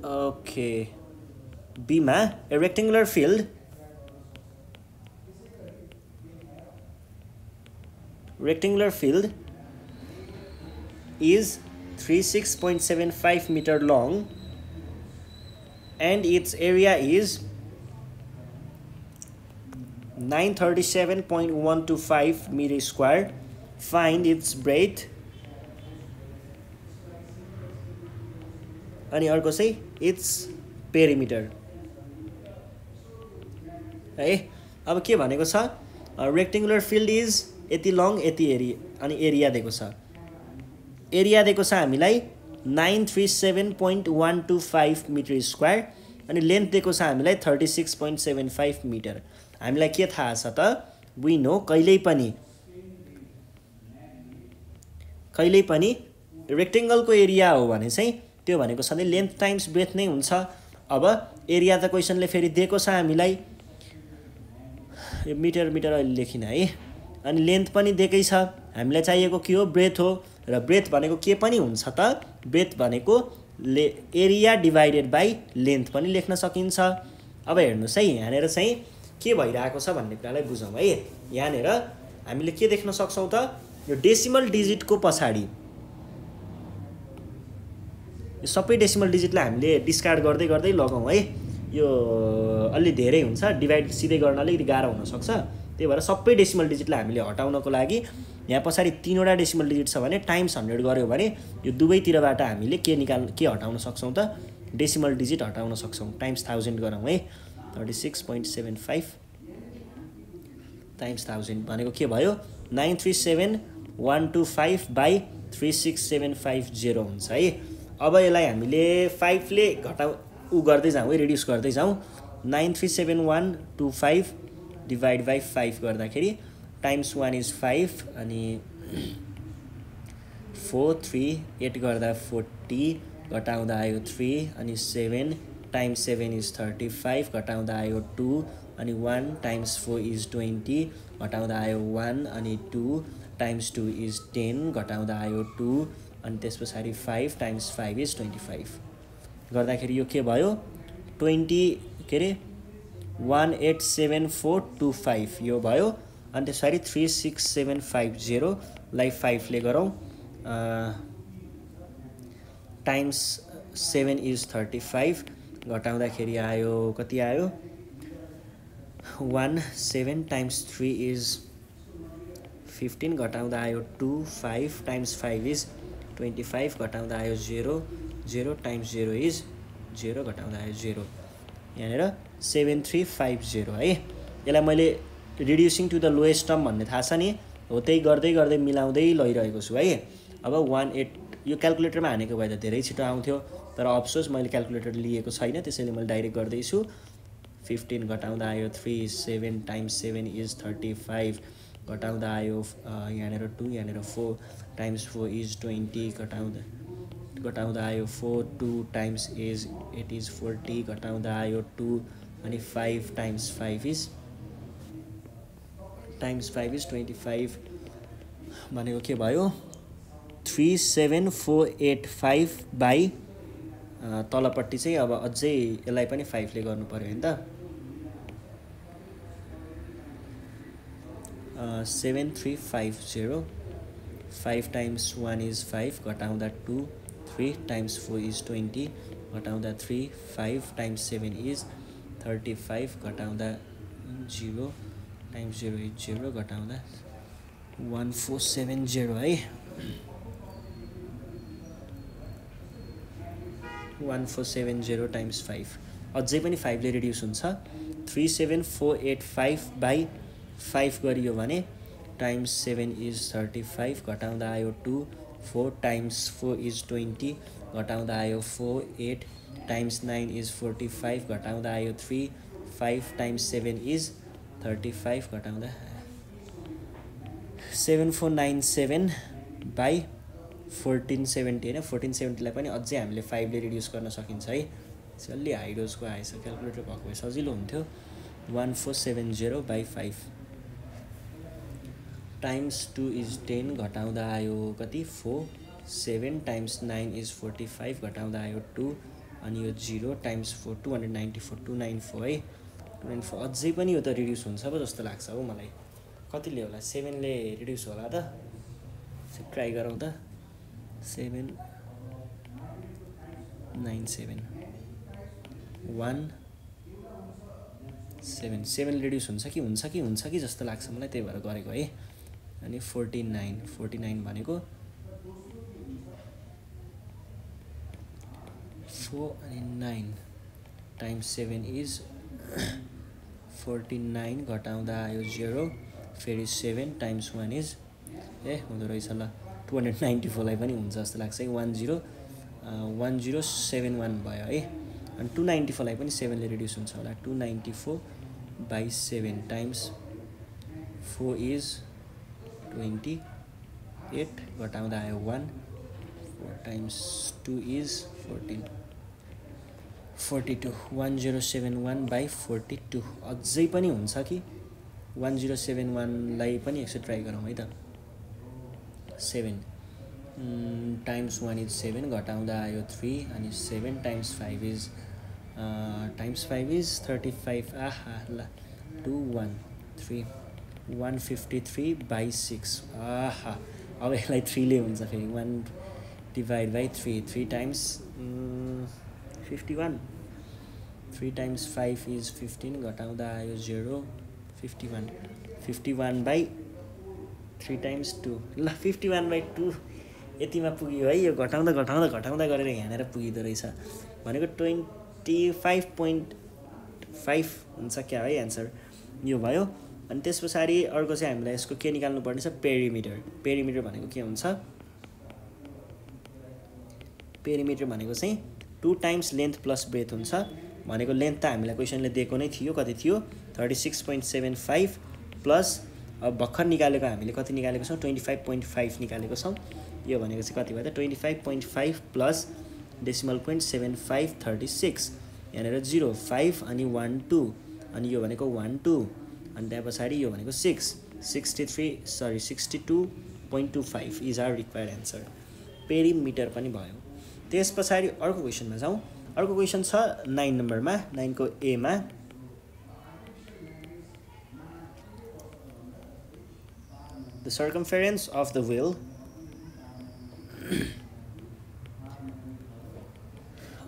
ओके बीमा ए rectangular field is 36.75 meter long and its area is 937.125 meter square. Find its breadth अनि अर्को चाहिँ इट्स पेरिमिटर। है। अब के भनेको छ रेक्टेङ्गुलर फिल्ड इज यति लङ यति एरिया अनि एरिया दिएको छ। एरिया दिएको छ हामीलाई 937.125 मिटर स्क्वायर अनि लेन्थ दिएको छ हामीलाई 36.75 मिटर। हामीलाई के थाहा छ त वी नो कहिल्यै पनि रेक्टेङ्गलको एरिया हो भने चाहिँ त्यो भनेको सधैँ लेन्थ टाइम्स ब्रेथ नै हुन्छ। अब एरिया त क्वेसनले फेरि दिएको छ हामीलाई यो मिटर अहिले लेखिन है। अनि लेन्थ पनि दिएकै छ, हामीलाई चाहिएको के हो ब्रेथ हो र ब्रेथ भनेको के पनि हुन्छ त ब्रेथ भनेको एरिया डिभाइडेड बाई लेन्थ पनि लेख्न सकिन्छ। अब हेर्नुहोस् है यहाँनिर चाहिँ के भइरहेको छ भन्ने कुरालाई बुझौँ है। यहाँनिर हामीले के देख्न सक्छौँ त यो डेसिमल डिजिटको पछाडि यो सबै डेसिमल डिजिटलाई हामीले डिस्कार्ड गर्दै गर्दै लगाउँ है। यो अलि धेरै हुन्छ, डिभाइड सिधै गर्न अलिकति गाह्रो हुनसक्छ, त्यही भएर सबै डेसिमल डिजिटलाई हामीले हटाउनको लागि यहाँ पछाडि 3वटा डेसिमल डिजिट छ भने टाइम्स 100 गऱ्यो भने यो दुवैतिरबाट हामीले के हटाउन सक्छौँ त डेसिमल डिजिट हटाउन सक्छौँ। टाइम्स 1000 गरौँ है। 36.75 टाइम्स 1000 भनेको के भयो 937.125 बाई 36750 हुन्छ है। अब यसलाई हामीले 5 ले गर्दै जाउँ है, रिड्युस गर्दै जाउँ। 937.125 डिभाइड बाई 5 गर्दाखेरि टाइम्स 1 इज 5 अनि 4 3 8 गर्दा 40 घटाउँदा आयो 3 अनि 7 टाइम्स 7 इज 35 घटाउँदा आयो 2 अनि 1 टाइम्स 4 इज 20 घटाउँदा आयो 1 अनि 2 टाइम्स 2 इज 10 घटाउँदा आयो 2 अनि त्यस पछाडि 5 टाइम्स 5 इज 25 गर्दाखेरि यो के भयो 187425 यो भयो। अनि त्यसरी 36750 लाई 5 ले गरौँ टाइम्स 7 इज 35 घटाउँदाखेरि आयो कति आयो 1 7 टाइम्स 3 इज 15 घटाउँदा आयो 2 5 टाइम्स 5 इज 25 घटाउँदा आयो 0 0 टाइम्स 0 इज 0 घटाउँदा आयो 0 यहाँनिर 7350 है। यसलाई मैले reducing to the lowest term भन्ने थाहा छ नि हो, त्यही गर्दै गर्दै मिलाउँदै लैरहेको छु है। अब 18 यो क्यालकुलेटरमा हानेको भए त धेरै छिटो आउँथ्यो, तर अफसोस मैले क्यालकुलेटर लिएको छैन त्यसैले मैले डाइरेक्ट गर्दैछु। 15 घटाउँदा आयो 3 7 टाइम्स 7 इज 35 घटाउँदा आयो यहाँनिर 2 यहाँनिर 4 टाइम्स 4 इज 20 घटाउँदा आयो 4 2 टाइम्स इज 8 इज 40 घटाउँदा आयो 2 अनि 5 टाइम्स 5 इज 25 भनेको के भयो 37485 बाई तलपट्टि चाहिँ अब अझै यसलाई पनि 5 ले गर्नु पर्यो हैन त 7350 5 टाइम्स 1 इज 5 घटाउँदा 2 3 टाइम्स 4 इज 20 घटाउँदा 3 5 टाइम्स 7 इज 35 घटाउँदा 0 टाइम्स 0 इज 0 घटाउँदा 1470 है 1470 टाइम्स 5 अझै पनि 5 ले रिड्युस हुन्छ 37485 बाई 5 गरियो भने टाइम्स 7 इज 35 घटाउँदा आयो 2 4 टाइम्स 4 इज 20 घटाउँदा आयो 4 8 टाइम्स 9 इज 45 घटाउँदा आयो 3 5 टाइम्स 7 इज 35 घटाउँदा 7497 बाई 1470 होइन 1470 लाई पनि अझै हामीले 5 ले रिड्युस गर्न सकिन्छ है। अलि हाई डोजको आएछ क्यालकुलेटर भएको भए सजिलो हुन्थ्यो। 1470 बाई 5 टाइम्स 2 इज 10 घटाउँदा आयो कति 4 7 टाइम्स 9 इज 45 घटाउँदा आयो 2 अनि यो 0 टाइम्स 4 294 294 है 294 अझै पनि यो त रिड्युस हुन्छ पो जस्तो लाग्छ हो मलाई। कतिले होला 7 ले रिड्युस होला त ट्राई गरौँ त 7 9 7 1 7 7 रिड्युस हुन्छ कि जस्तो लाग्छ मलाई, त्यही भएर गरेको है। अनि 49 भनेको 4 अनि 9 टाइम्स 7 इज 49 घटाउँदा आयो 0 फेरि 7 टाइम्स 1 इज हुँदो रहेछ ल 294 लाई पनि हुन्छ जस्तो लाग्छ है 1071 भयो है अनि 294 लाई पनि 7 ले रिड्युस हुन्छ होला 294/7 टाइम्स 4 इज 28 घटाउँदा आयो 1 4 टाइम्स 2 इज 14 42 1071/42 अझै पनि हुन्छ कि 1071 लाई पनि एकचोटि ट्राई गरौँ है त 7 टाइम्स 1 इज 7 घटाउँदा आयो 3 अनि 7 टाइम्स 5 इज 35 आहा ल 213 153/6 आहा अब यसलाई 3 ले हुन्छ फेरि 1/3 3 टाइम्स 51 3 टाइम्स 5 इज 15 घटाउँदा आयो 0 51/3 टाइम्स 2 ल 51/2 यतिमा पुग्यो है यो घटाउँदा गरेर यहाँनिर पुगिदो रहेछ भनेको 25.5 हुन्छ क्या है एन्सर यो भयो अनि त्यस पछाडि अर्को चाहिँ हामीलाई यसको के निकाल्नु पर्ने छ पेरिमिटर भनेको के हुन्छ पेरिमिटर भनेको चाहिँ 2 टाइम्स लेन्थ प्लस ब्रेथ हुन्छ भनेको लेन्थ त हामीलाई क्वेसनले दिएको नै थियो कति थियो 36.75 प्लस अब भर्खर निकालेको हामीले कति निकालेको छौँ 25.5 निकालेको छौँ यो भनेको चाहिँ कति भयो त 25.5 प्लस डेसिमल पोइन्ट 75 36 यहाँनिर 0 5 अनि 1 2 अनि यो भनेको 1 2 अनि त्यहाँ पछाडि यो भनेको 62.25 is our required answer perimeter पनि भयो त्यस पछाडि अर्को क्वेसनमा जाउँ अर्को क्वेसन छ 9 नम्बरमा 9 को ए मा The circumference of the wheel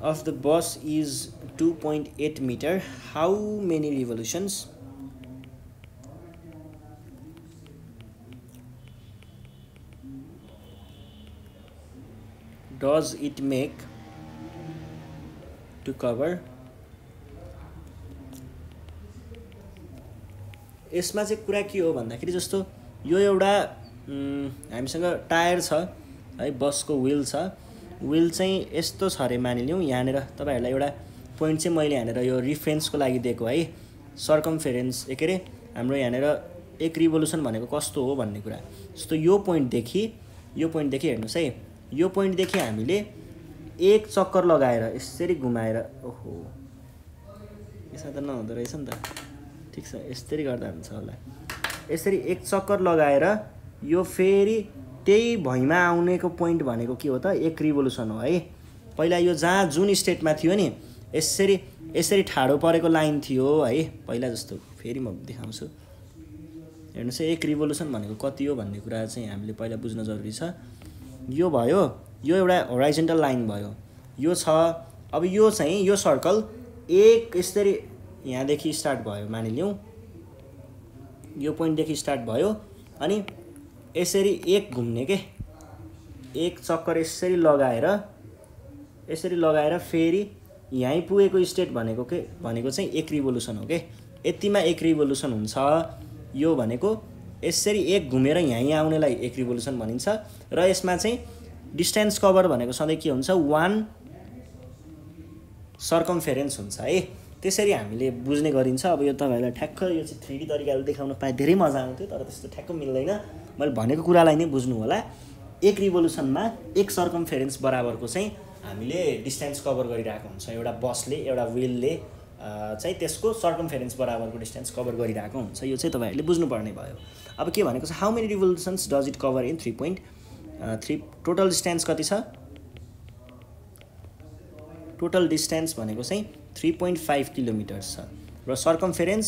of the bus is 2.8 meter. How many revolutions? Does it make to cover? यसमा चाहिँ कुरा के हो भन्दाखेरि जस्तो यो एउटा हामीसँग टायर छ है बसको व्हील छ व्हील चाहिँ यस्तो छ रे मानिलिउँ यहाँनिर तपाईहरुलाई एउटा पोइन्ट चाहिँ मैले यहाँनिर यो रिफरेन्सको लागि दिएको है सर्कमफेरेन्स के रे हाम्रो यहाँनिर एक रिभोल्युसन भनेको कस्तो हो भन्ने कुरा जस्तो यो पोइन्टदेखि हेर्नुस् है यो पोइन्टदेखि हामीले एक चक्कर लगाएर यसरी घुमाएर ओहो यसमा त नहुँदो रहेछ नि त ठीक छ यसरी गर्दा हुन्छ होला यसरी एक चक्कर लगाएर यो फेरि त्यही भैमा आउनेको पोइन्ट भनेको के हो त एक रिभोल्युसन हो है पहिला यो जहाँ जुन स्टेटमा थियो नि यसरी ठाडो परेको लाइन थियो है पहिला जस्तो फेरि म देखाउँछु हेर्नुस् एक रिभोल्युसन भनेको कति हो भन्ने कुरा चाहिँ हामीले पहिला बुझ्न जरुरी छ यो भयो यो एउटा होराइजन्टल लाइन भयो यो छ अब यो चाहिँ यो सर्कल एक यसरी यहाँदेखि स्टार्ट भयो मानिलिउँ यो पोइन्टदेखि स्टार्ट भयो अनि यसरी एक घुम्ने के एक चक्कर यसरी लगाएर फेरि यहीँ पुगेको स्टेट भनेको चाहिँ एक रिभोल्युसन हो के यतिमा एक रिभोल्युसन हुन्छ यो भनेको यसरी एक घुमेर यहीँ आउनेलाई एक रिभोल्युसन भनिन्छ र यसमा चाहिँ डिस्टेन्स कभर भनेको सधैँ के हुन्छ 1 सर्कमफेरेन्स हुन्छ है त्यसरी हामीले बुझ्ने गरिन्छ अब यो तपाईहरुलाई ठ्याक्क यो चाहिँ 3D तरिकाले देखाउन पाए धेरै मजा आउँथ्यो तर त्यस्तो ठ्याक्क मिल्दैन मैले भनेको कुरालाई नै बुझ्नु होला एक रिभोल्युसनमा एक सर्कमफेरेन्स बराबरको चाहिँ हामीले डिस्टेन्स कभर गरिरहेको हुन्छ एउटा बसले एउटा व्हीलले चाहिँ त्यसको सर्कमफेरेन्स बराबरको डिस्टेन्स कभर गरिरहेको हुन्छ यो चाहिँ तपाईहरुले बुझ्नुपर्ने भयो अब के भनेको छ how many रिभोल्युसन्स does it cover in 3.3 total distance कति छ टोटल डिस्टेन्स भनेको चाहिँ 3.5 किलोमिटर छ र सर्कमफेरेन्स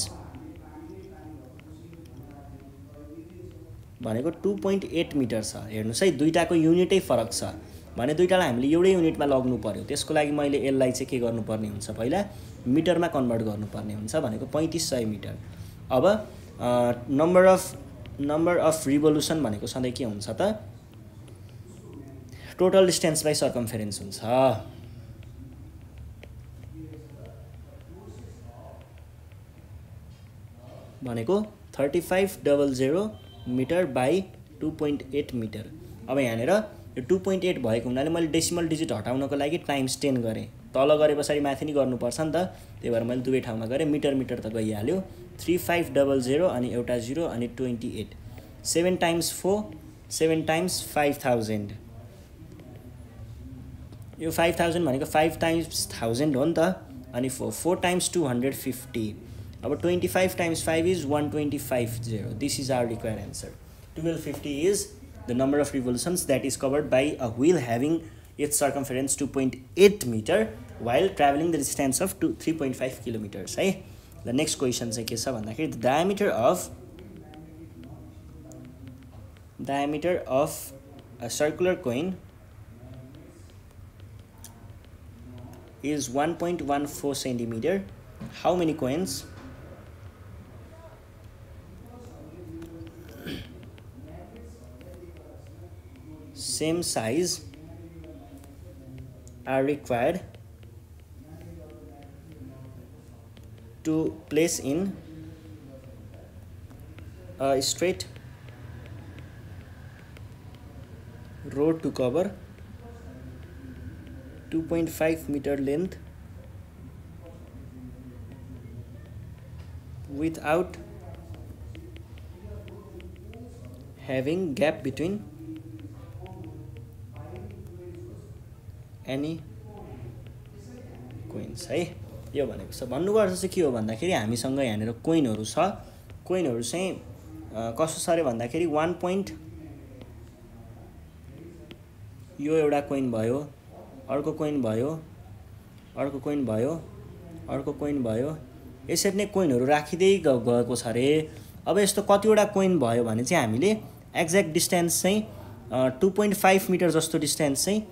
भनेको 2.8 मिटर छ हेर्नुस् है दुईटाको युनिटै फरक छ भने दुईटालाई हामीले एउटै युनिटमा लग्नु पर्यो त्यसको लागि मैले यसलाई चाहिँ के गर्नुपर्ने हुन्छ पहिला मिटरमा कन्भर्ट गर्नुपर्ने हुन्छ भनेको 3500 मिटर अब नम्बर अफ रिभोल्युसन भनेको सधैँ के हुन्छ त टोटल डिस्टेन्स बाइ सर्कमफेरेन्स हुन्छ भनेको 3500 मिटर बाई 2.8 मिटर। अब यहाँनिर यो 2.8 भएको हुनाले मैले डेसिमल डिजिट हटाउनको लागि टाइम्स 10 गरेँ। तल गरे पछाडि माथि नि गर्नुपर्छ नि त, त्यही भएर मैले दुवै ठाउँमा गरेँ। मिटर मिटर त गइहाल्यो। 3500 अनि एउटा 0 अनि 28। 7 टाइम्स 4 7 टाइम्स 5000। यो 5000 भनेको 5 टाइम्स 1000 हो नि त, अनि 4 टाइम्स 250। अब 25 times 5 is 1250। This is our required answer. 1250 is the number of revolutions that is covered by a wheel having its circumference 2.8 meter while traveling the distance of 3.5 kilometers है। The next question चाहिँ के छ भन्दाखेरि the diameter of a circular coin is 1.14 centimeter. How many coins same size are required to place in a straight road to cover 2.5 meter length without having gap between any coins है। यो भनेको छ भन्नुको अर्थ चाहिँ के हो भन्दाखेरि हामीसँग यहाँनिर कोइनहरू छ। कोइनहरू चाहिँ कस्तो छ अरे भन्दाखेरि 1 point यो एउटा कोइन भयो, अर्को कोइन भयो, अर्को कोइन भयो, अर्को कोइन भयो, यसरी नै कोइनहरू राखिँदै गएको छ अरे। अब यस्तो कतिवटा कोइन भयो भने चाहिँ हामीले एक्ज्याक्ट डिस्टेन्स चाहिँ 2.5 मिटर जस्तो डिस्टेन्स चाहिँ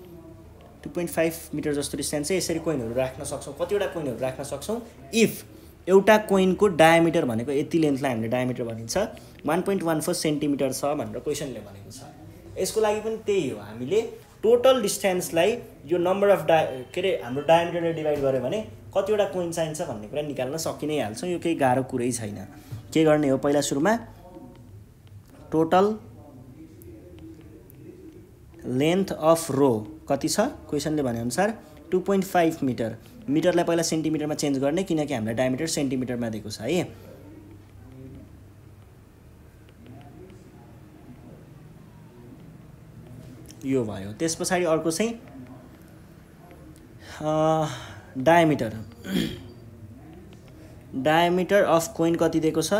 2.5 मिटर जस्तो डिस्टेन्स चाहिँ यसरी कोइनहरू राख्न सक्छौँ। कतिवटा कोइनहरू राख्न सक्छौँ इफ एउटा कोइनको डायमिटर भनेको यति लेन्थलाई हामीले डायमिटर भनिन्छ, 1.14 सेन्टिमिटर छ भनेर क्वेसनले भनेको छ। यसको लागि पनि त्यही हो, हामीले टोटल डिस्टेन्सलाई यो नम्बर अफ के अरे हाम्रो डायमिटरले डिभाइड गऱ्यो भने कतिवटा कोइन चाहिन्छ भन्ने कुरा निकाल्न सकि नै हाल्छौँ। यो केही गाह्रो कुरै छैन। के गर्ने हो, पहिला सुरुमा टोटल लेन्थ अफ रो कति छ क्वेसनले भनेअनुसार 2.5 मिटर। मिटरलाई पहिला सेन्टिमिटरमा चेन्ज गर्ने किनकि हामीलाई डायमिटर सेन्टिमिटरमा दिएको छ है। यो भयो। त्यस पछाडि अर्को चाहिँ डायमिटर। डायमिटर अफ कोइन कति दिएको छ?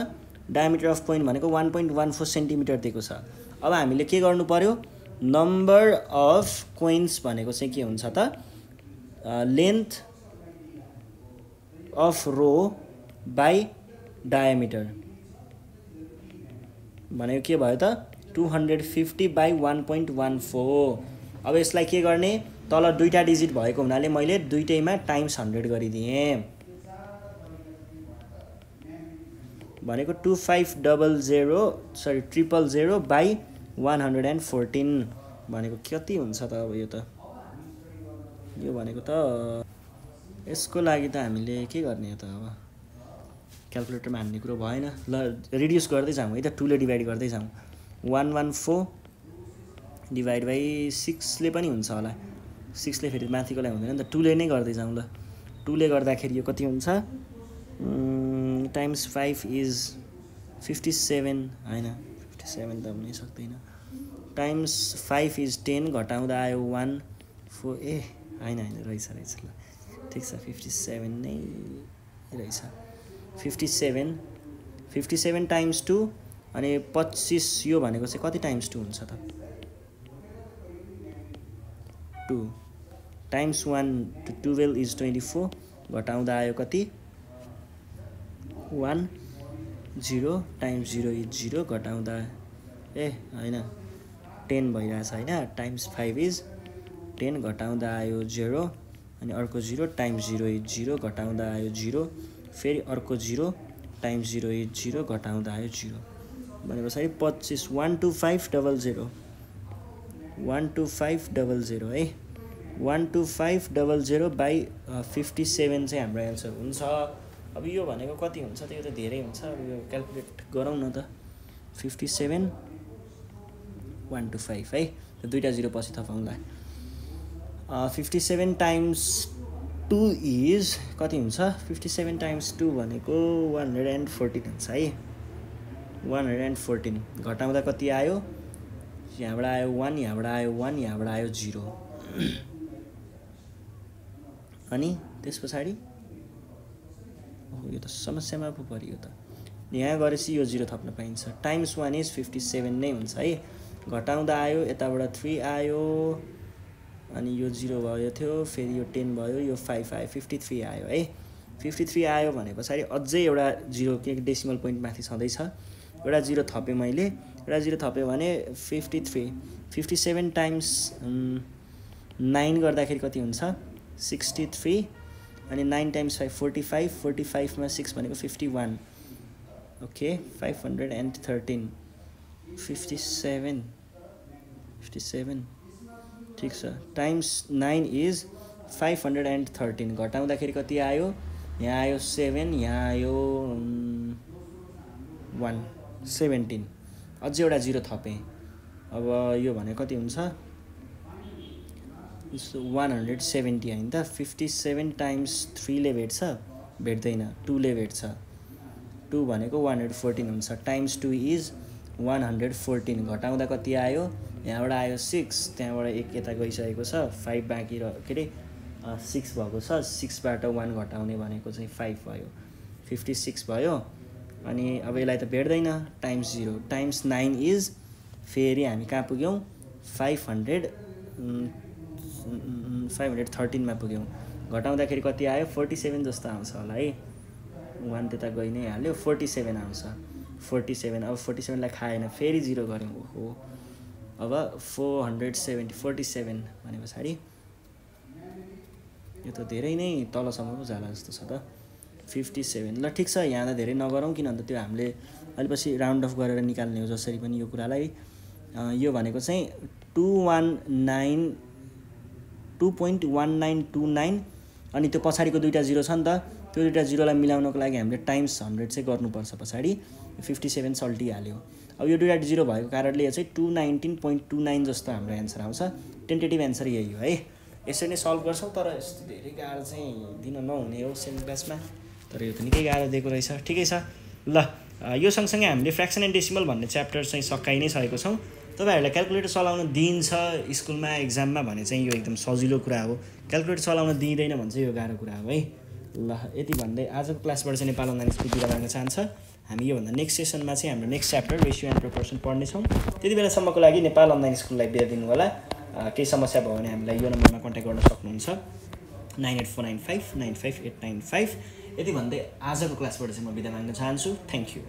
डायमिटर अफ कोइन भनेको 1.14 सेन्टिमिटर दिएको छ। अब हामीले के गर्नु पर्यो, नम्बर अफ कोइन्स भनेको चाहिँ के हुन्छ त, length of row by diameter भनेको के भयो त 250 बाई 1.14। अब यसलाई के गर्ने, तल दुईटा डिजिट भएको हुनाले मैले दुईटैमा टाइम्स 100 गरिदिएँ भनेको 2500 बाई 114 भनेको कति हुन्छ त। अब यो भनेको त यसको लागि त हामीले के गर्ने त, अब क्याल्कुलेटरमा हान्ने कुरो भएन। ल रिड्युस गर्दै जाउँ है त, 2 ले डिभाइड गर्दै जाउँ। 114 डिभाइड बाई 6 ले पनि हुन्छ होला, 6 ले फेरि माथिकोलाई हुँदैन नि त, 2 ले नै गर्दै जाउँ। ल 2 ले गर्दाखेरि यो कति हुन्छ, टाइम्स 5 इज 57 हैन, 57 त हुनै सक्दैन। टाइम्स 5 इज 10 घटाउँदा आयो 1 4 ए हैन रहेछ ल ठिक छ, 57 नै रहेछ। 57 टाइम्स 2 अनि 25 यो भनेको चाहिँ कति टाइम्स 2 हुन्छ त, 2 टाइम्स 1 12 इज 24 घटाउँदा आयो कति 1 0 टाइम्स 0 इज 0 घटाउँदा ए हैन 10 भइरहेछ हैन, टाइम्स 5 इज 10 घटाउँदा आयो 0 अनि अर्को 0 टाइम्स 0 इज 0 घटाउँदा आयो 0 फेरि अर्को 0 टाइम्स 0 इज 0 घटाउँदा आयो 0 भनेपछि 25 12500 12500 है। 12500 बाई 57 चाहिँ हाम्रो एन्सर हुन्छ। अब यो भनेको कति हुन्छ त्यो त धेरै हुन्छ अब यो क्याल्कुलेट गरौँ न त 57 1 to 5 है त्यो दुईटा जिरो पछि थपाउँला 57 टाइम्स 2 इज कति हुन्छ 57 टाइम्स 2 भनेको 114 हुन्छ है 114 घटाउँदा कति आयो यहाँबाट आयो 1 यहाँबाट आयो 1 यहाँबाट आयो 0 अनि त्यस पछाडि यो त समस्यामा पो परियो त यहाँ गरेपछि यो 0 थप्न पाइन्छ टाइम्स 1 इज 57 नै हुन्छ है घटाउँदा आयो यताबाट 3 आयो अनि यो 0 भयो थियो फेरि यो 10 भयो यो 5 आयो 53 आयो है 53 आयो भने पछाडि अझै एउटा 0 के डेसिमल पोइन्ट माथि छँदैछ एउटा 0 थपेँ मैले एउटा 0 थपेँ भने 53 57 टाइम्स 9 गर्दाखेरि कति हुन्छ 63 अनि 9 टाइम्स 5 45 45 मा 6 भनेको 51 ओके 513 57 ठीक छ टाइम्स 9 इज 513 घटाउँदाखेरि कति आयो यहाँ आयो 7 यहाँ आयो 1 17 अझै एउटा 0 थपेँ अब यो भने कति हुन्छ 170 हैन त 57 टाइम्स 3 ले भेट्छ भेट्दैन 2 ले भेट्छ 2 भनेको 114 हुन्छ टाइम्स 2 इज 114 घटाउँदा कति आयो यहाँबाट आयो 6 त्यहाँबाट एक यता गइसकेको छ 5 बाँकी के अरे 6 भएको छ 6 बाट 1 घटाउने भनेको चाहिँ 5 भयो 56 भयो अनि अब यसलाई त भेट्दैन टाइम्स 0 टाइम्स 9 इज फेरि हामी कहाँ पुग्यौँ 513 मा पुग्यौँ घटाउँदाखेरि कति आयो 47 जस्तो आउँछ होला है 1 त्यता गइ नै हाल्यो 47 आउँछ 47 अब 47 लाई खाएन फेरि 0 गर्यौँ ओहो अब 47 भने पछाडि यो त धेरै नै तलसम्म पो जाला जस्तो छ त 57 ल ठिक छ यहाँ त धेरै नगरौँ किनभने त्यो हामीले अहिले पछि राउन्ड अफ गरेर निकाल्ने हो जसरी पनि यो कुरालाई यो भनेको चाहिँ 2.1929 अनि त्यो पछाडिको दुईटा 0 छ नि त त्यो दुईटा 0 लाई मिलाउनको लागि हामीले टाइम्स 100 चाहिँ गर्नुपर्छ पछाडि 57 सल्टिहाल्यो अब यो दुईटा 0 भएको कारणले यो चाहिँ 219.29 जस्तो हाम्रो एन्सर आउँछ टेन्टेटिभ एन्सर यही हो है यसरी नै सल्भ गर्छौँ तर यस्तो धेरै गाह्रो चाहिँ दिन नहुने हो सेकेन्ड क्लासमा तर यो त निकै गाह्रो दिएको रहेछ ठिकै छ ल यो सँगसँगै हामीले फ्र्याक्सन एन्ड डेसिमल भन्ने च्याप्टर चाहिँ सकाइ नै सकेको छौँ तपाईहरुलाई क्याल्कुलेटर चलाउन दिइन्छ स्कुलमा एक्जाममा भने चाहिँ यो एकदम सजिलो कुरा हो क्याल्कुलेटर चलाउन दिइदैन भने चाहिँ यो गाह्रो कुरा हो है ल यति भन्दै आजको क्लासबाट चाहिँ नेपाल अनलाइन स्कुल बिदा गर्न चाहन्छ हामी यो भन्दा नेक्स्ट सेसनमा चाहिँ हाम्रो next chapter ratio and proportion पढ्ने छौँ त्यति बेलासम्मको लागि नेपाल अनलाइन स्कुललाई बिदा दिनु होला केही समस्या भयो भने हामीलाई यो नम्बरमा कन्ट्याक्ट गर्न सक्नुहुन्छ 9849595895 यति भन्दै आजको क्लासबाट चाहिँ म बिदा माग्न चाहन्छु थ्यांक यू